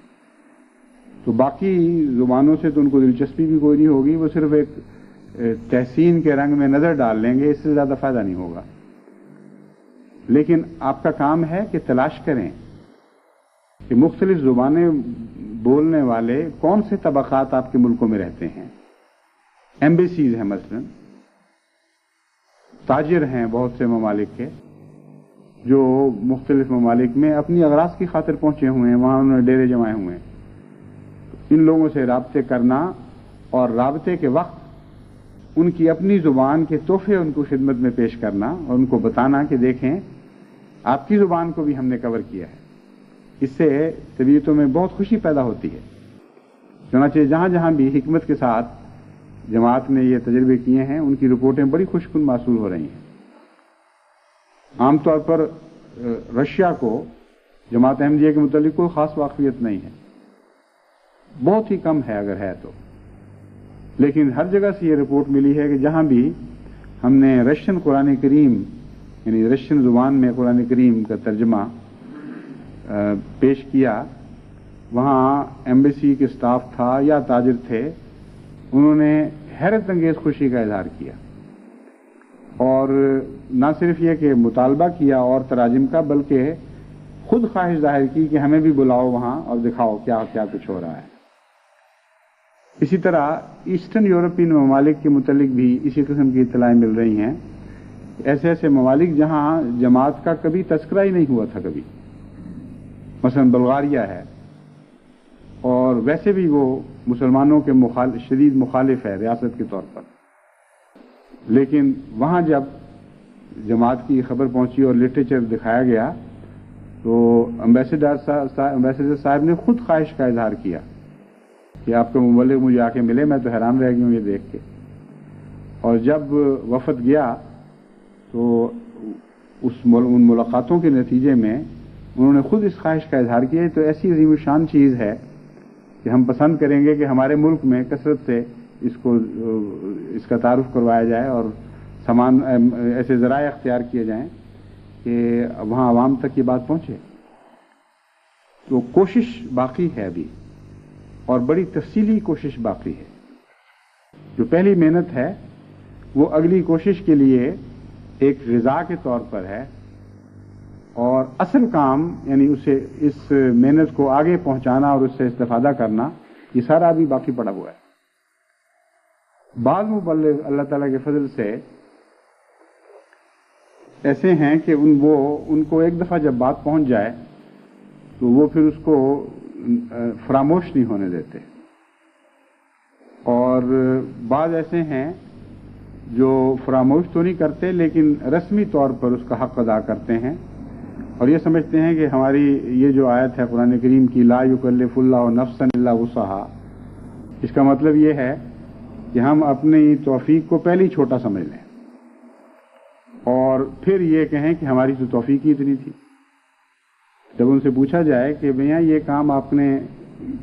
تو باقی زبانوں سے تو ان کو دلچسپی بھی کوئی نہیں ہوگی، وہ صرف ایک تحسین کے رنگ میں نظر ڈال لیں گے، اس سے زیادہ فائدہ نہیں ہوگا۔ لیکن آپ کا کام ہے کہ تلاش کریں کہ مختلف زبانیں بولنے والے کون سے طبقات آپ کے ملکوں میں رہتے ہیں۔ ایمبیسیز ہیں، مثلا تاجر ہیں بہت سے ممالک کے جو مختلف ممالک میں اپنی اغراض کی خاطر پہنچے ہوئے ہیں، وہاں انہوں نے ڈیرے جمائے ہوئے ہیں۔ ان لوگوں سے رابطے کرنا اور رابطے کے وقت ان کی اپنی زبان کے تحفے ان کو خدمت میں پیش کرنا اور ان کو بتانا کہ دیکھیں آپ کی زبان کو بھی ہم نے کور کیا ہے، اس سے طبیعتوں میں بہت خوشی پیدا ہوتی ہے۔ چنانچہ جہاں جہاں بھی حکمت کے ساتھ جماعت نے یہ تجربے کیے ہیں ان کی رپورٹیں بڑی خوش کن محسوس ہو رہی ہیں۔ عام طور پر رشیا کو جماعت احمدیہ کے متعلق کوئی خاص واقفیت نہیں ہے، بہت ہی کم ہے اگر ہے تو، لیکن ہر جگہ سے یہ رپورٹ ملی ہے کہ جہاں بھی ہم نے رشین قرآن کریم یعنی رشین زبان میں قرآن کریم کا ترجمہ پیش کیا، وہاں ایمبیسی کے سٹاف تھا یا تاجر تھے، انہوں نے حیرت انگیز خوشی کا اظہار کیا، اور نہ صرف یہ کہ مطالبہ کیا اور تراجم کا، بلکہ خود خواہش ظاہر کی کہ ہمیں بھی بلاؤ وہاں اور دکھاؤ کیا کیا کچھ ہو رہا ہے۔ اسی طرح ایسٹرن یورپین ممالک کے متعلق بھی اسی قسم کی اطلاعیں مل رہی ہیں، ایسے ایسے ممالک جہاں جماعت کا کبھی تذکرہ ہی نہیں ہوا تھا کبھی، مثلا بلغاریہ ہے، اور ویسے بھی وہ مسلمانوں کے شدید مخالف ہے ریاست کے طور پر، لیکن وہاں جب جماعت کی خبر پہنچی اور لٹریچر دکھایا گیا تو امبیسڈر صاحب نے خود خواہش کا اظہار کیا کہ آپ کا مبلغ مجھے آ کے ملے، میں تو حیران رہ گئی ہوں یہ دیکھ کے۔ اور جب وفد گیا تو ان ملاقاتوں کے نتیجے میں انہوں نے خود اس خواہش کا اظہار کیا، تو ایسی عظیم الشان چیز ہے کہ ہم پسند کریں گے کہ ہمارے ملک میں کثرت سے اس کا تعارف کروایا جائے اور ایسے ذرائع اختیار کیے جائیں کہ وہاں عوام تک یہ بات پہنچے۔ تو کوشش باقی ہے ابھی، اور بڑی تفصیلی کوشش باقی ہے۔ جو پہلی محنت ہے وہ اگلی کوشش کے لیے ایک غذا کے طور پر ہے، اور اصل کام یعنی اسے اس محنت کو آگے پہنچانا اور اس سے استفادہ کرنا، یہ سارا ابھی باقی پڑا ہوا ہے۔ بعض مبلغ اللہ تعالیٰ کے فضل سے ایسے ہیں کہ ان کو ایک دفعہ جب بات پہنچ جائے تو وہ پھر اس کو فراموش نہیں ہونے دیتے، اور بعض ایسے ہیں جو فراموش تو نہیں کرتے لیکن رسمی طور پر اس کا حق ادا کرتے ہیں، اور یہ سمجھتے ہیں کہ ہماری یہ جو آیت ہے قرآن کریم کی لا یکلف اللہ نفسا الا وسعہا، اس کا مطلب یہ ہے کہ ہم اپنی توفیق کو پہلے ہی چھوٹا سمجھ لیں اور پھر یہ کہیں کہ ہماری تو توفیق ہی اتنی تھی۔ جب ان سے پوچھا جائے کہ بھیا یہ کام آپ نے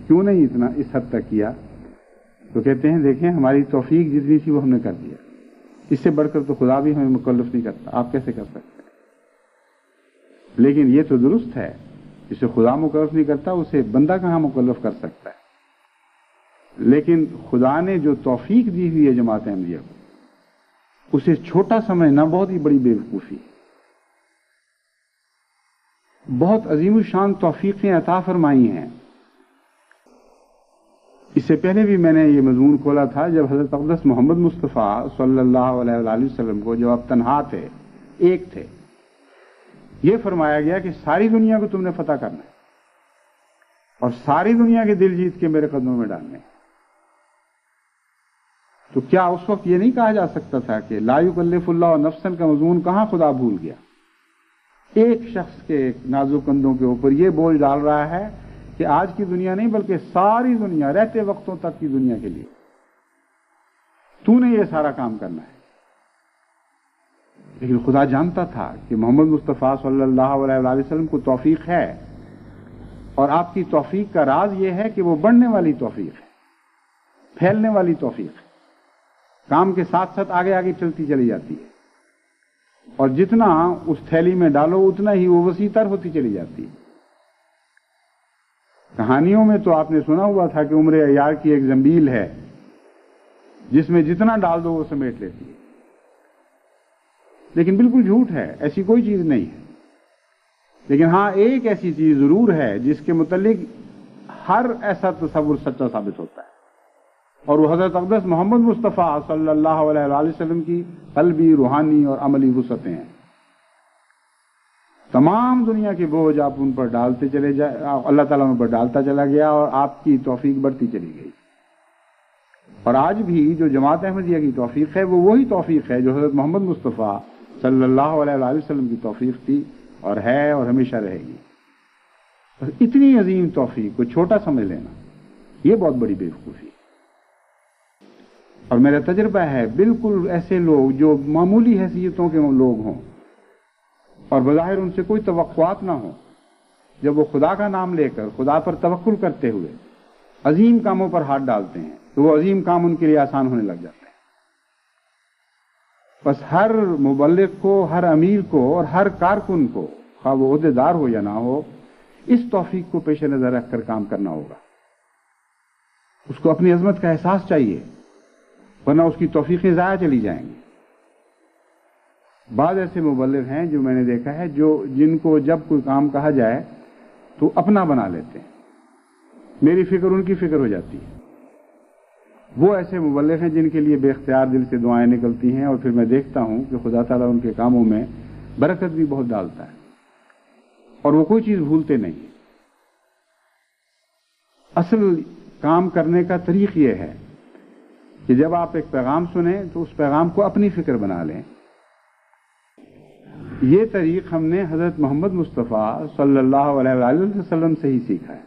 کیوں نہیں اتنا اس حد تک کیا، تو کہتے ہیں دیکھیں ہماری توفیق جتنی تھی وہ ہم نے کر دیا، اس سے بڑھ کر تو خدا بھی ہمیں مکلف نہیں کرتا، آپ کیسے کر سکتے ہیں؟ لیکن یہ تو درست ہے، جسے خدا مکلف نہیں کرتا اسے بندہ کہاں مکلف کر سکتا ہے؟ لیکن خدا نے جو توفیق دی ہوئی ہے جماعت احمدیہ کو، اسے چھوٹا سمجھنا بہت ہی بڑی بیوقوفی ہے۔ بہت عظیم الشان توفیقیں عطا فرمائی ہیں۔ اس سے پہلے بھی میں نے یہ مضمون کھولا تھا جب حضرت اقدس محمد مصطفیٰ صلی اللہ علیہ وآلہ وسلم کو جب آپ تنہا تھے، ایک تھے، یہ فرمایا گیا کہ ساری دنیا کو تم نے فتح کرنا ہے اور ساری دنیا کے دل جیت کے میرے قدموں میں ڈالنے ہیں۔ تو کیا اس وقت یہ نہیں کہا جا سکتا تھا کہ لا یکلف اللہ نفسا کا مضمون کہاں خدا بھول گیا؟ ایک شخص کے نازک کندھوں کے اوپر یہ بوجھ ڈال رہا ہے کہ آج کی دنیا نہیں بلکہ ساری دنیا، رہتے وقتوں تک کی دنیا کے لیے تو نے یہ سارا کام کرنا ہے۔ لیکن خدا جانتا تھا کہ محمد مصطفیٰ صلی اللہ علیہ وآلہ وسلم کو توفیق ہے، اور آپ کی توفیق کا راز یہ ہے کہ وہ بڑھنے والی توفیق ہے، پھیلنے والی توفیق ہے، کام کے ساتھ ساتھ آگے آگے چلتی چلی جاتی ہے، اور جتنا اس تھیلی میں ڈالو اتنا ہی وہ وسیع تر ہوتی چلی جاتی ہے۔ کہانیوں میں تو آپ نے سنا ہوا تھا کہ عمر عیار کی ایک زنبیل ہے جس میں جتنا ڈال دو وہ سمیٹ لیتی ہے، لیکن بالکل جھوٹ ہے، ایسی کوئی چیز نہیں ہے۔ لیکن ہاں ایک ایسی چیز ضرور ہے جس کے متعلق ہر ایسا تصور سچا ثابت ہوتا ہے، اور وہ حضرت اقدس محمد مصطفیٰ صلی اللہ علیہ وآلہ وسلم کی قلبی، روحانی اور عملی وسعتیں ہیں۔ تمام دنیا کے بوجھ آپ ان پر ڈالتے چلے جائے، اللہ تعالیٰ ان پر ڈالتا چلا گیا اور آپ کی توفیق بڑھتی چلی گئی۔ اور آج بھی جو جماعت احمدیہ کی توفیق ہے وہ وہی توفیق ہے جو حضرت محمد مصطفیٰ صلی اللہ علیہ وآلہ وسلم کی توفیق تھی اور ہے اور ہمیشہ رہے گی۔ بس اتنی عظیم توفیق کو چھوٹا سمجھ لینا یہ بہت بڑی بیوقوفی ہے۔ اور میرا تجربہ ہے بالکل ایسے لوگ جو معمولی حیثیتوں کے لوگ ہوں اور بظاہر ان سے کوئی توقعات نہ ہوں، جب وہ خدا کا نام لے کر خدا پر توکل کرتے ہوئے عظیم کاموں پر ہاتھ ڈالتے ہیں تو وہ عظیم کام ان کے لیے آسان ہونے لگ جاتے ہیں۔ بس ہر مبلغ کو، ہر امیر کو اور ہر کارکن کو، خواہ وہ عہدیدار ہو یا نہ ہو، اس توفیق کو پیش نظر رکھ کر کام کرنا ہوگا۔ اس کو اپنی عظمت کا احساس چاہیے، ورنہ اس کی توفیقیں ضائع چلی جائیں گی۔ بعض ایسے مبلغ ہیں جو میں نے دیکھا ہے جن کو جب کوئی کام کہا جائے تو اپنا بنا لیتے ہیں، میری فکر ان کی فکر ہو جاتی ہے۔ وہ ایسے مبلغ ہیں جن کے لیے بے اختیار دل سے دعائیں نکلتی ہیں، اور پھر میں دیکھتا ہوں کہ خدا تعالیٰ ان کے کاموں میں برکت بھی بہت ڈالتا ہے، اور وہ کوئی چیز بھولتے نہیں۔ اصل کام کرنے کا طریق یہ ہے کہ جب آپ ایک پیغام سنیں تو اس پیغام کو اپنی فکر بنا لیں۔ یہ طریق ہم نے حضرت محمد مصطفیٰ صلی اللہ علیہ وآلہ وسلم سے ہی سیکھا ہے۔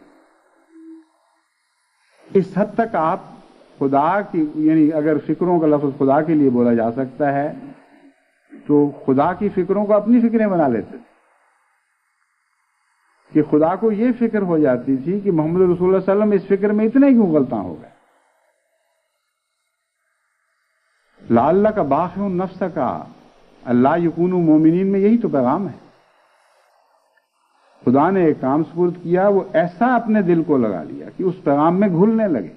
اس حد تک آپ خدا کی، یعنی اگر فکروں کا لفظ خدا کے لیے بولا جا سکتا ہے تو خدا کی فکروں کو اپنی فکریں بنا لیتے تھے، کہ خدا کو یہ فکر ہو جاتی تھی کہ محمد رسول اللہ صلی اللہ علیہ وسلم اس فکر میں اتنے کیوں غلطاں ہو گئے۔ لعلک باخع نفسک اللہ یکونوا مومنین میں یہی تو پیغام ہے۔ خدا نے ایک کام سپرد کیا، وہ ایسا اپنے دل کو لگا لیا کہ اس پیغام میں گھلنے لگے،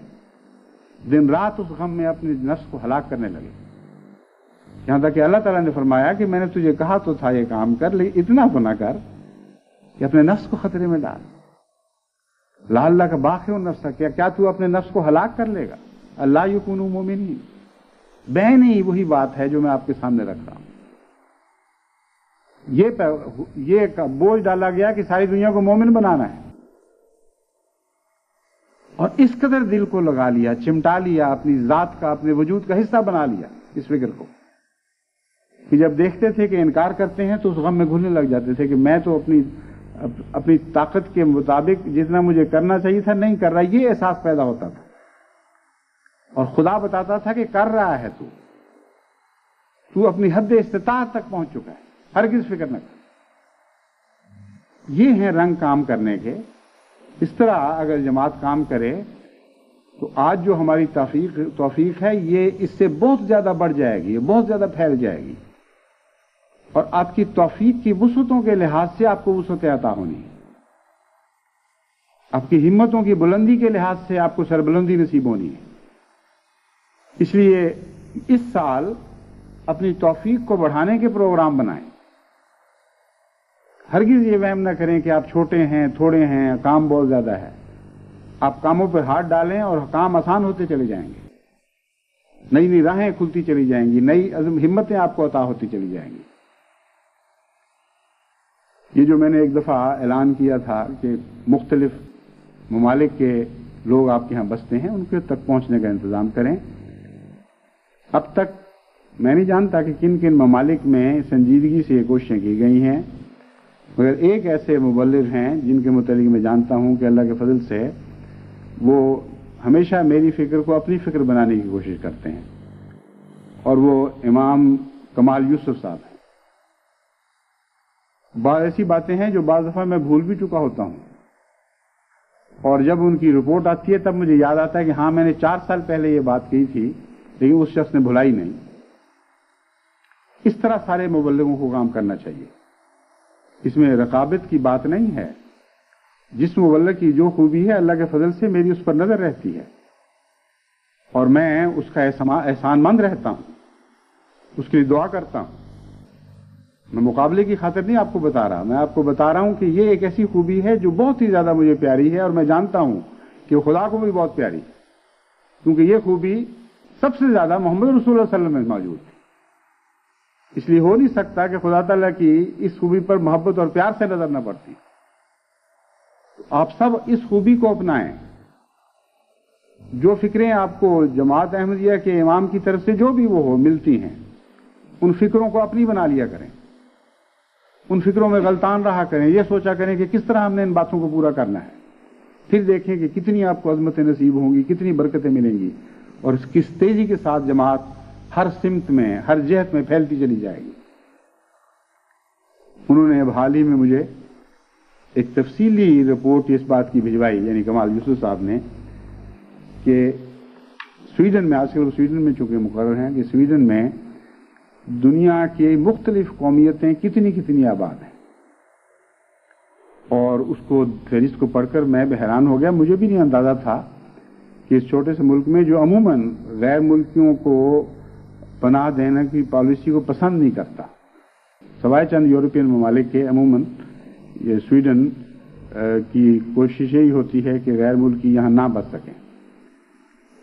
دن رات اس غم میں اپنے نفس کو ہلاک کرنے لگے۔ یہاں تک کہ اللہ تعالیٰ نے فرمایا کہ میں نے تجھے کہا تو تھا یہ کام کر، لیکن اتنا تو نہ کر کہ اپنے نفس کو خطرے میں ڈال۔ لعلک کا باخع نفس، کیا تو اپنے نفس کو ہلاک کر لے گا؟ اللہ یکونوا مومنین، بہن ہی وہی بات ہے جو میں آپ کے سامنے رکھ رہا ہوں۔ یہ بوجھ ڈالا گیا کہ ساری دنیا کو مومن بنانا ہے، اور اس قدر دل کو لگا لیا، چمٹا لیا، اپنی ذات کا، اپنے وجود کا حصہ بنا لیا اس فکر کو، کہ جب دیکھتے تھے کہ انکار کرتے ہیں تو اس غم میں گھلنے لگ جاتے تھے کہ میں تو اپنی طاقت کے مطابق جتنا مجھے کرنا چاہیے تھا نہیں کر رہا، یہ احساس پیدا ہوتا تھا، اور خدا بتاتا تھا کہ کر رہا ہے تو اپنی حد استطاعت تک پہنچ چکا ہے، ہرگز فکر نہ کر۔ یہ ہیں رنگ کام کرنے کے۔ اس طرح اگر جماعت کام کرے تو آج جو ہماری توفیق ہے یہ اس سے بہت زیادہ بڑھ جائے گی، بہت زیادہ پھیل جائے گی، اور آپ کی توفیق کی وسعتوں کے لحاظ سے آپ کو وسعتیں عطا ہونی ہے، آپ کی ہمتوں کی بلندی کے لحاظ سے آپ کو سربلندی نصیب ہونی ہے۔ اس لیے اس سال اپنی توفیق کو بڑھانے کے پروگرام بنائیں۔ ہرگز یہ وہم نہ کریں کہ آپ چھوٹے ہیں، تھوڑے ہیں، کام بہت زیادہ ہے۔ آپ کاموں پہ ہاتھ ڈالیں اور کام آسان ہوتے چلے جائیں گے، نئی نئی راہیں کھلتی چلی جائیں گی، نئی عزم ہمتیں آپ کو عطا ہوتی چلی جائیں گی۔ یہ جو میں نے ایک دفعہ اعلان کیا تھا کہ مختلف ممالک کے لوگ آپ کے ہاں بستے ہیں، ان کے تک پہنچنے کا انتظام کریں۔ اب تک میں نہیں جانتا کہ کن کن ممالک میں سنجیدگی سے یہ کوششیں کی گئی ہیں، مگر ایک ایسے مبلغ ہیں جن کے متعلق میں جانتا ہوں کہ اللہ کے فضل سے وہ ہمیشہ میری فکر کو اپنی فکر بنانے کی کوشش کرتے ہیں، اور وہ امام کمال یوسف صاحب ہیں۔ بعض ایسی باتیں ہیں جو بعض دفعہ میں بھول بھی چکا ہوتا ہوں، اور جب ان کی رپورٹ آتی ہے تب مجھے یاد آتا ہے کہ ہاں میں نے 4 سال پہلے یہ بات کہی تھی، لیکن اس شخص نے بھلائی نہیں۔ اس طرح سارے مبلغوں کو کام کرنا چاہیے، اس میں رقابت کی بات نہیں ہے۔ جس مبلغ کی جو خوبی ہے اللہ کے فضل سے میری اس پر نظر رہتی ہے، اور میں اس کا احسان مند رہتا ہوں، اس کے لیے دعا کرتا ہوں۔ میں مقابلے کی خاطر نہیں آپ کو بتا رہا، میں آپ کو بتا رہا ہوں کہ یہ ایک ایسی خوبی ہے جو بہت ہی زیادہ مجھے پیاری ہے، اور میں جانتا ہوں کہ وہ خدا کو بھی بہت پیاری ہے، کیونکہ یہ خوبی سب سے زیادہ محمد رسول اللہ صلی اللہ علیہ وسلم میں موجود ہے۔ اس لیے ہو نہیں سکتا کہ خدا تعالیٰ کی اس خوبی پر محبت اور پیار سے نظر نہ پڑتی۔ آپ سب اس خوبی کو اپنائیں۔ جو فکریں آپ کو جماعت احمدیہ کے امام کی طرف سے جو بھی وہ ہو ملتی ہیں، ان فکروں کو اپنی بنا لیا کریں، ان فکروں میں غلطان رہا کریں، یہ سوچا کریں کہ کس طرح ہم نے ان باتوں کو پورا کرنا ہے، پھر دیکھیں کہ کتنی آپ کو عظمتیں نصیب ہوں گی، کتنی برکتیں ملیں گی، اور کس تیزی کے ساتھ جماعت ہر سمت میں، ہر جہت میں پھیلتی چلی جائے گی۔ انہوں نے اب حال ہی میں مجھے ایک تفصیلی رپورٹ اس بات کی بھجوائی، یعنی کمال یوسف صاحب نے، کہ سویڈن میں، آج کل سویڈن میں چونکہ مقرر ہیں کہ سویڈن میں دنیا کی مختلف قومیتیں کتنی آباد ہیں، اور اس کو فہرست کو پڑھ کر میں بھی حیران ہو گیا۔ مجھے بھی نہیں اندازہ تھا کہ اس چھوٹے سے ملک میں، جو عموماً غیر ملکیوں کو پناہ دینے کی پالیسی کو پسند نہیں کرتا، سوائے چند یورپین ممالک کے، عموماً یہ سویڈن کی کوشش یہی ہوتی ہے کہ غیر ملکی یہاں نہ بس سکیں،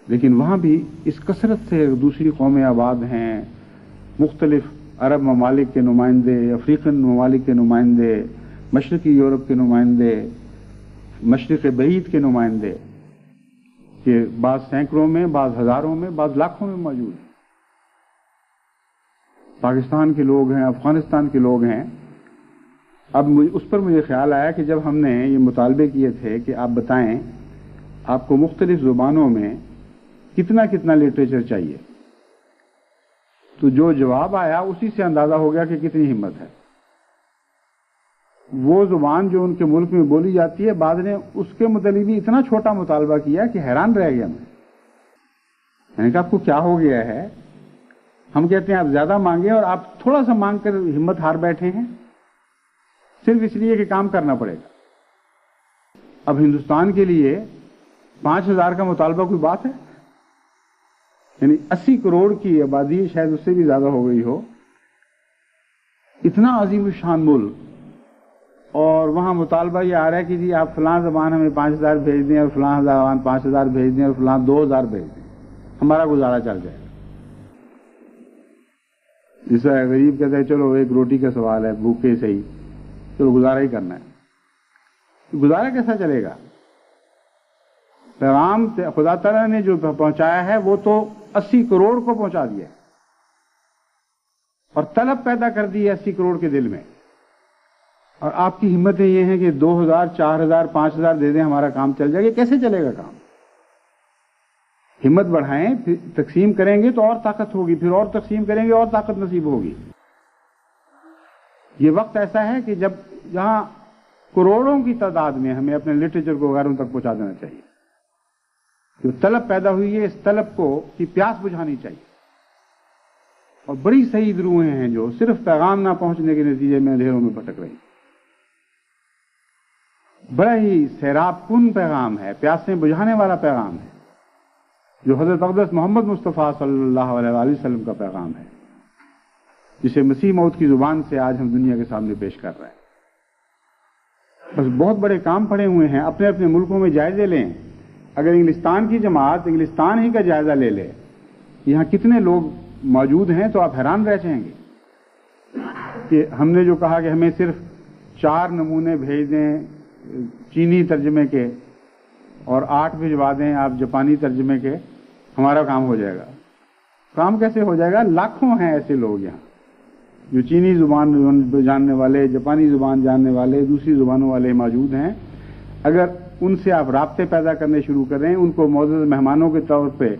لیکن وہاں بھی اس کثرت سے دوسری قومیں آباد ہیں، مختلف عرب ممالک کے نمائندے، افریقن ممالک کے نمائندے، مشرقی یورپ کے نمائندے، مشرق بعید کے نمائندے، کہ بعض سینکڑوں میں، بعض ہزاروں میں، بعض لاکھوں میں موجود ہیں۔ پاکستان کے لوگ ہیں، افغانستان کے لوگ ہیں۔ اب اس پر مجھے خیال آیا کہ جب ہم نے یہ مطالبے کیے تھے کہ آپ بتائیں آپ کو مختلف زبانوں میں کتنا لٹریچر چاہیے، تو جو جواب آیا اسی سے اندازہ ہو گیا کہ کتنی ہمت ہے۔ وہ زبان جو ان کے ملک میں بولی جاتی ہے، بعض نے اس کے متعلق بھی اتنا چھوٹا مطالبہ کیا کہ حیران رہ گیا میں نے کہا آپ کو کیا ہو گیا ہے؟ ہم کہتے ہیں آپ زیادہ مانگیں اور آپ تھوڑا سا مانگ کر ہمت ہار بیٹھے ہیں، صرف اس لیے کہ کام کرنا پڑے گا۔ اب ہندوستان کے لیے 5000 کا مطالبہ کوئی بات ہے؟ یعنی 80 کروڑ کی آبادی، شاید اس سے بھی زیادہ ہو گئی ہو، اتنا عظیم الشان ملک، اور وہاں مطالبہ یہ آ رہا ہے کہ جی آپ فلاں زبان ہمیں 5000 بھیج دیں، اور فلاں زبان 5000 بھیج دیں، اور فلاں 2000 بھیج دیں، ہمارا گزارا چل جائے گا۔ جس طرح غریب کہتا ہے چلو ایک روٹی کا سوال ہے، بھوکے سے ہی چلو گزارا ہی کرنا ہے، گزارا کیسا چلے گا؟ پیغام خدا تعالیٰ نے جو پہنچایا ہے وہ تو 80 کروڑ کو پہنچا دیا ہے، اور طلب پیدا کر دی ہے 80 کروڑ کے دل میں، اور آپ کی ہمتیں یہ ہیں کہ 2000 4000 5000 دے دیں ہمارا کام چل جائے گا۔ کیسے چلے گا کام؟ ہمت بڑھائیں، پھر تقسیم کریں گے تو اور طاقت ہوگی، پھر اور تقسیم کریں گے اور طاقت نصیب ہوگی۔ یہ وقت ایسا ہے کہ جہاں کروڑوں کی تعداد میں ہمیں اپنے لٹریچر کو غیروں تک پہنچا دینا چاہیے۔ جو طلب پیدا ہوئی ہے، اس طلب کی پیاس بجھانی چاہیے، اور بڑی سعید روحیں ہیں جو صرف پیغام نہ پہنچنے کے نتیجے میں اندھیروں میں بھٹک رہی ہیں۔ بڑا ہی سیراب کن پیغام ہے، پیاسیں بجھانے والا پیغام ہے، جو حضرت اقدس محمد مصطفیٰ صلی اللہ علیہ وآلہ وسلم کا پیغام ہے، جسے مسیح موعود کی زبان سے آج ہم دنیا کے سامنے پیش کر رہے ہیں۔ بس بہت بڑے کام پڑے ہوئے ہیں، اپنے اپنے ملکوں میں جائزے لیں۔ اگر انگلستان کی جماعت انگلستان ہی کا جائزہ لے لے، یہاں کتنے لوگ موجود ہیں، تو آپ حیران رہ جائیں گے کہ ہم نے جو کہا کہ ہمیں صرف 4 نمونے بھیج دیں چینی ترجمے کے، اور 8 بھجوا دیں آپ جاپانی ترجمے کے، ہمارا کام ہو جائے گا۔ کام کیسے ہو جائے گا؟ لاکھوں ہیں ایسے لوگ یہاں جو چینی زبان جاننے والے، جاپانی زبان جاننے والے، دوسری زبانوں والے موجود ہیں۔ اگر ان سے آپ رابطے پیدا کرنے شروع کریں، ان کو معزز مہمانوں کے طور پہ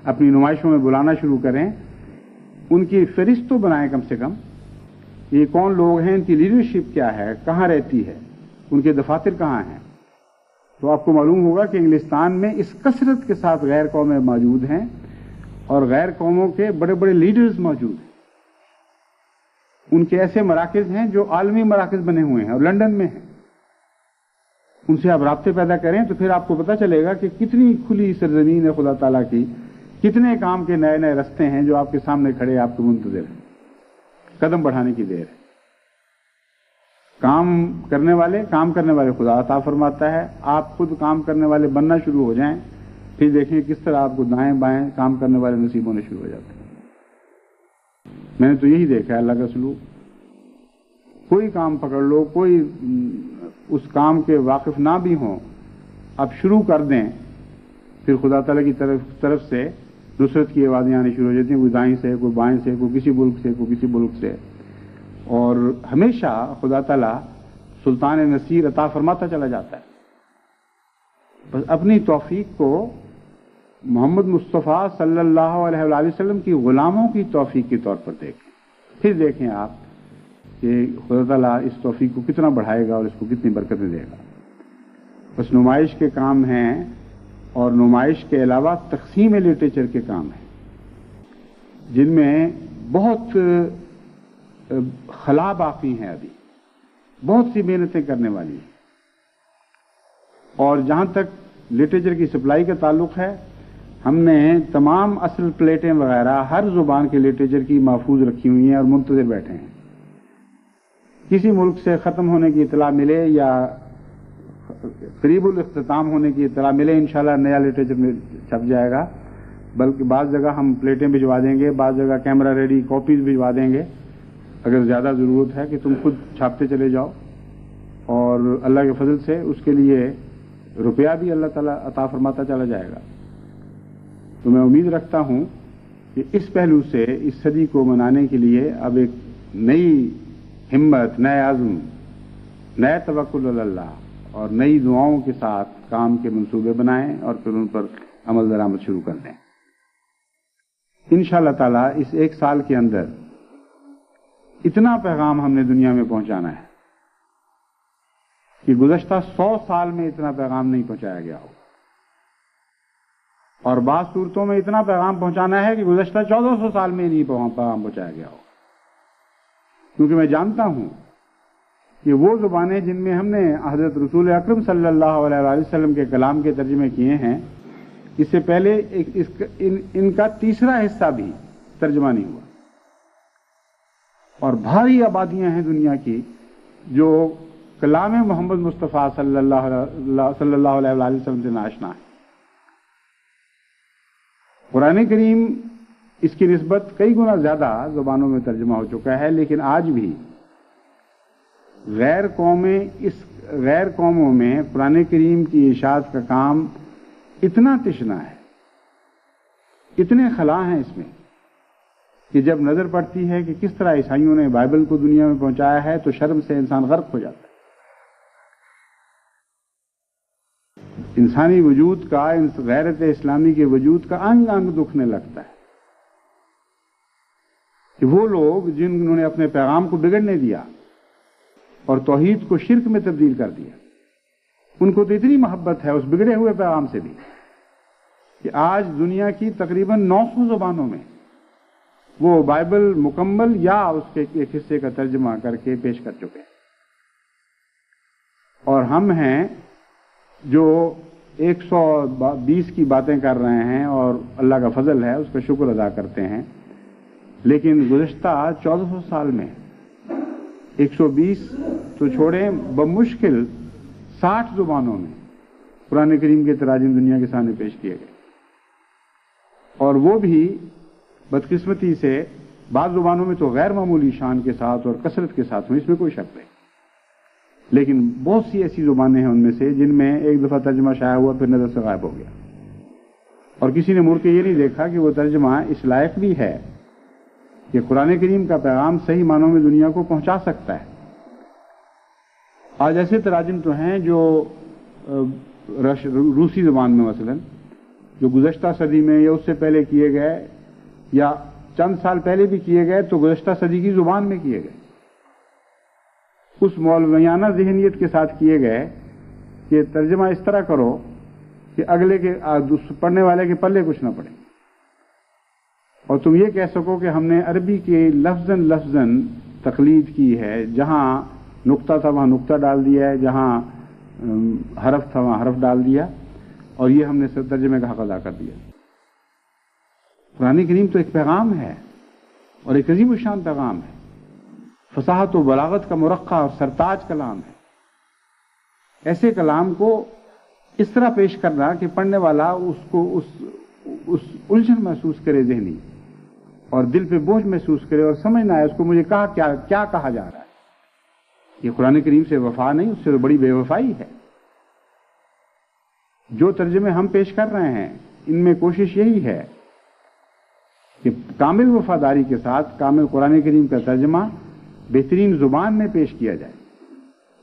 اپنی نمائشوں میں بلانا شروع کریں، ان کی فہرست تو بنائیں کم سے کم، یہ کون لوگ ہیں، ان کی لیڈرشپ کیا ہے، کہاں رہتی ہے، ان کے دفاتر کہاں ہیں، تو آپ کو معلوم ہوگا کہ انگلستان میں اس کثرت کے ساتھ غیر قومیں موجود ہیں، اور غیر قوموں کے بڑے بڑے لیڈرز موجود ہیں۔ ان کے ایسے مراکز ہیں جو عالمی مراکز بنے ہوئے ہیں اور لندن میں ہیں۔ ان سے آپ رابطے پیدا کریں تو پھر آپ کو پتہ چلے گا کہ کتنی کھلی سرزمین ہے خدا تعالیٰ کی، کتنے کام کے نئے نئے رستے ہیں جو آپ کے سامنے کھڑے آپ کے منتظر ہیں۔ قدم بڑھانے کی دیر ہے۔ کام کرنے والے خدا عطا فرماتا ہے۔ آپ خود کام کرنے والے بننا شروع ہو جائیں، پھر دیکھیں کس طرح آپ کو دائیں بائیں کام کرنے والے نصیب ہونے شروع ہو جاتے ہیں۔ میں نے تو یہی دیکھا ہے اللہ کا سلوک۔ کوئی کام پکڑ لو، کوئی اس کام کے واقف نہ بھی ہوں، آپ شروع کر دیں، پھر خدا تعالیٰ کی طرف سے نصرت کی آوازیں آنی شروع ہو جاتی ہیں، کوئی دائیں سے، کوئی بائیں سے، کوئی کسی ملک سے، کوئی کسی ملک سے، اور ہمیشہ خدا تعالیٰ سلطان نصیر عطا فرماتا چلا جاتا ہے۔ بس اپنی توفیق کو محمد مصطفیٰ صلی اللہ علیہ وآلہ وسلم کی غلاموں کی توفیق کے طور پر دیکھیں، پھر دیکھیں آپ کہ خدا تعالیٰ اس توفیق کو کتنا بڑھائے گا اور اس کو کتنی برکتیں دے گا۔ بس نمائش کے کام ہیں، اور نمائش کے علاوہ تقسیم لٹریچر کے کام ہیں، جن میں بہت خلا باقی ہیں، ابھی بہت سی محنتیں کرنے والی ہیں۔ اور جہاں تک لٹریچر کی سپلائی کا تعلق ہے، ہم نے تمام اصل پلیٹیں وغیرہ ہر زبان کے لٹریچر کی محفوظ رکھی ہوئی ہیں اور منتظر بیٹھے ہیں۔ کسی ملک سے ختم ہونے کی اطلاع ملے یا قریب الاختتام ہونے کی اطلاع ملے، انشاءاللہ نیا لٹریچر میں چھپ جائے گا، بلکہ بعض جگہ ہم پلیٹیں بھجوا دیں گے، بعض جگہ کیمرہ ریڈی کاپیز بھجوا دیں گے، اگر زیادہ ضرورت ہے کہ تم خود چھاپتے چلے جاؤ، اور اللہ کے فضل سے اس کے لیے روپیہ بھی اللہ تعالیٰ عطا فرماتا چلا جائے گا۔ تو میں امید رکھتا ہوں کہ اس پہلو سے اس صدی کو منانے کے لیے اب ایک نئی ہمت، نئے عزم، نئے توکل علی اللہ اور نئی دعاؤں کے ساتھ کام کے منصوبے بنائیں، اور پھر ان پر عمل درآمد شروع کر دیں۔ انشاءاللہ تعالیٰ اس 1 سال کے اندر اتنا پیغام ہم نے دنیا میں پہنچانا ہے کہ گزشتہ 100 سال میں اتنا پیغام نہیں پہنچایا گیا ہو، اور بعض صورتوں میں اتنا پیغام پہنچانا ہے کہ گزشتہ 1400 سال میں نہیں پیغام پہنچایا گیا ہو۔ کیونکہ میں جانتا ہوں کہ وہ زبانیں جن میں ہم نے حضرت رسول اکرم صلی اللہ علیہ وآلہ وسلم کے کلام کے ترجمے کیے ہیں، اس سے پہلے ان کا تیسرا حصہ بھی ترجمہ نہیں ہوا. اور بھاری آبادیاں ہیں دنیا کی جو کلام محمد مصطفیٰ صلی اللہ علیہ وآلہ وسلم سے ناشنا ہے. قرآن کریم اس کی نسبت کئی گنا زیادہ زبانوں میں ترجمہ ہو چکا ہے، لیکن آج بھی غیر قوموں میں قرآن کریم کی اشاعت کا کام اتنا تشنا ہے، اتنے خلا ہیں اس میں، کہ جب نظر پڑتی ہے کہ کس طرح عیسائیوں نے بائبل کو دنیا میں پہنچایا ہے تو شرم سے انسان غرق ہو جاتا ہے. انسانی وجود کا، غیرت اسلامی کے وجود کا انگ انگ دکھنے لگتا ہے کہ وہ لوگ جنہوں نے اپنے پیغام کو بگڑنے دیا اور توحید کو شرک میں تبدیل کر دیا، ان کو تو اتنی محبت ہے اس بگڑے ہوئے پیغام سے بھی کہ آج دنیا کی تقریباً 900 زبانوں میں وہ بائبل مکمل یا اس کے ایک حصے کا ترجمہ کر کے پیش کر چکے ہیں. اور ہم ہیں جو 120 کی باتیں کر رہے ہیں اور اللہ کا فضل ہے، اس کا شکر ادا کرتے ہیں، لیکن گزشتہ 1400 سال میں 120 تو چھوڑیں، بمشکل 60 زبانوں میں قرآن کریم کے تراجم دنیا کے سامنے پیش کیے گئے. اور وہ بھی بدقسمتی سے بعض زبانوں میں تو غیر معمولی شان کے ساتھ اور کثرت کے ساتھ ہوئی، اس میں کوئی شک نہیں، لیکن بہت سی ایسی زبانیں ہیں ان میں سے جن میں ایک دفعہ ترجمہ شائع ہوا پھر نظر سے غائب ہو گیا، اور کسی نے مڑ کے یہ نہیں دیکھا کہ وہ ترجمہ اس لائق بھی ہے کہ قرآن کریم کا پیغام صحیح معنوں میں دنیا کو پہنچا سکتا ہے. آج ایسے تراجم تو ہیں جو روسی زبان میں مثلا جو گزشتہ صدی میں یا اس سے پہلے کیے گئے یا چند سال پہلے بھی کیے گئے تو گزشتہ صدی کی زبان میں کیے گئے، اس مولویانہ ذہنیت کے ساتھ کیے گئے کہ ترجمہ اس طرح کرو کہ اگلے کے پڑھنے والے کے پلے کچھ نہ پڑے، اور تم یہ کہہ سکو کہ ہم نے عربی کے لفظاً تقلید کی ہے، جہاں نقطہ تھا وہاں نقطہ ڈال دیا ہے، جہاں حرف تھا وہاں حرف ڈال دیا، اور یہ ہم نے ترجمے کا حق ادا کر دیا. قرآن کریم تو ایک پیغام ہے اور ایک عظیم الشان پیغام ہے، فصاحت و بلاغت کا مرقع اور سرتاج کلام ہے. ایسے کلام کو اس طرح پیش کرنا کہ پڑھنے والا اس کو اس الجھن محسوس کرے ذہنی، اور دل پہ بوجھ محسوس کرے اور سمجھنا ہے اس کو مجھے کیا کہا جا رہا ہے. یہ قرآن کریم سے وفا نہیں، اس سے تو بڑی بے وفائی ہے. جو ترجمے ہم پیش کر رہے ہیں ان میں کوشش یہی ہے کہ کامل وفاداری کے ساتھ کامل قرآن کریم کا ترجمہ بہترین زبان میں پیش کیا جائے.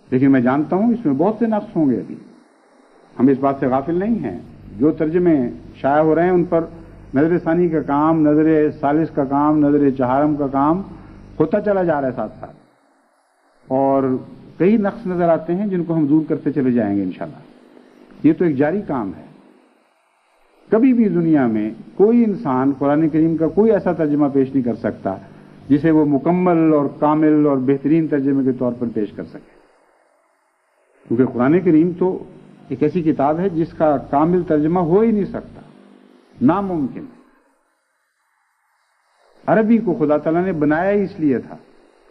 لیکن میں جانتا ہوں اس میں بہت سے نقص ہوں گے، ابھی ہم اس بات سے غافل نہیں ہیں. جو ترجمے شائع ہو رہے ہیں ان پر نظر ثانی کا کام، نظر ثالث کا کام، نظر چہارم کا کام ہوتا چلا جا رہا ہے ساتھ ساتھ، اور کئی نقص نظر آتے ہیں جن کو ہم دور کرتے چلے جائیں گے انشاءاللہ. یہ تو ایک جاری کام ہے. کبھی بھی دنیا میں کوئی انسان قرآن کریم کا کوئی ایسا ترجمہ پیش نہیں کر سکتا جسے وہ مکمل اور کامل اور بہترین ترجمے کے طور پر پیش کر سکے، کیونکہ قرآن کریم تو ایک ایسی کتاب ہے جس کا کامل ترجمہ ہو ہی نہیں سکتا، ناممکن. عربی کو خدا تعالیٰ نے بنایا ہی اس لیے تھا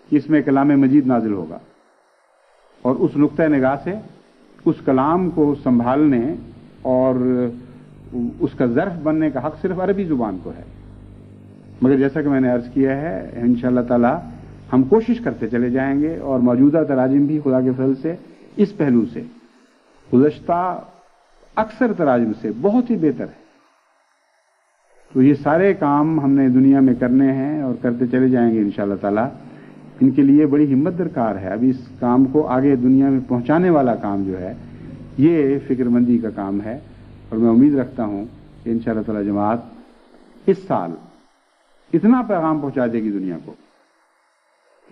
کہ اس میں کلام مجید نازل ہوگا، اور اس نقطۂ نگاہ سے اس کلام کو سنبھالنے اور اس کا ظرف بننے کا حق صرف عربی زبان کو ہے. مگر جیسا کہ میں نے عرض کیا ہے انشاءاللہ تعالی ہم کوشش کرتے چلے جائیں گے، اور موجودہ تراجم بھی خدا کے فضل سے اس پہلو سے گزشتہ اکثر تراجم سے بہت ہی بہتر ہے. تو یہ سارے کام ہم نے دنیا میں کرنے ہیں اور کرتے چلے جائیں گے انشاءاللہ تعالی. ان کے لیے بڑی ہمت درکار ہے. ابھی اس کام کو آگے دنیا میں پہنچانے والا کام جو ہے یہ فکر مندی کا کام ہے، اور میں امید رکھتا ہوں کہ انشاءاللہ تعالی جماعت اس سال اتنا پیغام پہنچا دے گی دنیا کو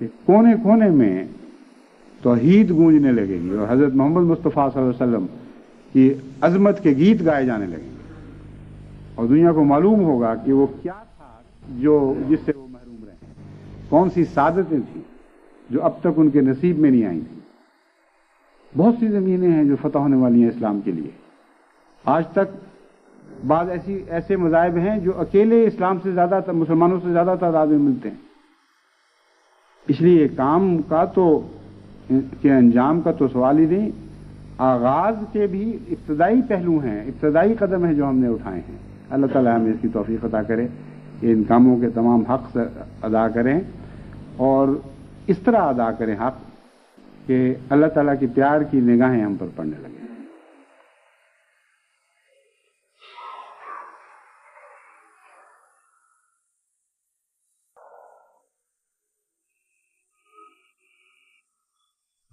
کہ کونے کونے میں توحید گونجنے لگے گی، اور حضرت محمد مصطفیٰ صلی اللہ علیہ وسلم کی عظمت کے گیت گائے جانے لگیں گے، اور دنیا کو معلوم ہوگا کہ وہ کیا تھا جس سے وہ محروم رہے، کون سی سعادتیں تھیں جو اب تک ان کے نصیب میں نہیں آئی تھیں. بہت سی زمینیں ہیں جو فتح ہونے والی ہیں اسلام کے لیے. آج تک بعض ایسے مذاہب ہیں جو اکیلے اسلام سے زیادہ مسلمانوں سے زیادہ تعداد میں ملتے ہیں. اس لیے کام کا تو کے انجام کا تو سوال ہی نہیں، آغاز کے بھی ابتدائی پہلو ہیں، ابتدائی قدم ہیں جو ہم نے اٹھائے ہیں. اللہ تعالیٰ ہمیں اس کی توفیق عطا کرے کہ ان کاموں کے تمام حق سے ادا کریں اور اس طرح ادا کریں حق کہ اللہ تعالیٰ کی پیار کی نگاہیں ہم پر پڑنے لگیں.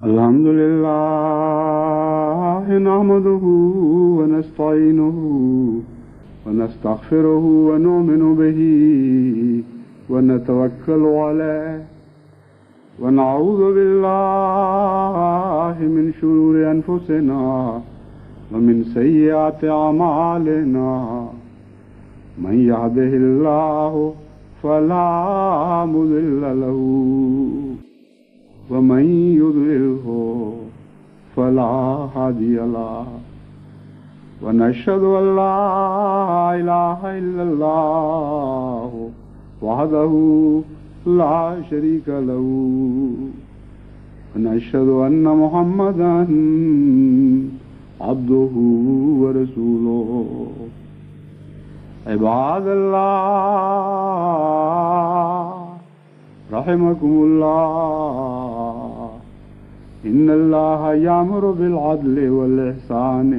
الحمد للہ نحمده ونستعینه ونستغفره ونؤمن به ونتوکل علیه ونعوذ باللہ من شرور انفسنا ومن سیئات اعمالنا من يهده اللہ فلا مضل له ومن يضلله فلا هادي له ونشهد أن لا إله إلا الله وحده لا شريك له ونشهد أن محمدا عبده ورسوله. عباد الله رحمكم الله إن الله يأمر بالعدل والإحسان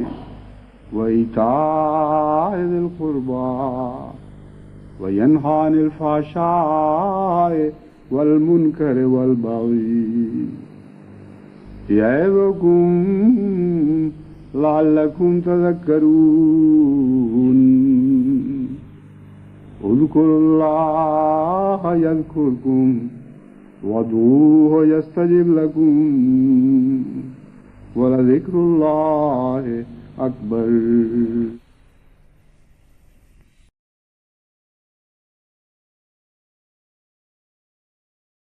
وإيتاء ذي القربى وينهى عن الفحشاء والمنكر والبغي يعظكم لعلكم تذكرون. اذكروا الله يذكركم وادعوه يستجب لكم ولذكر الله أكبر.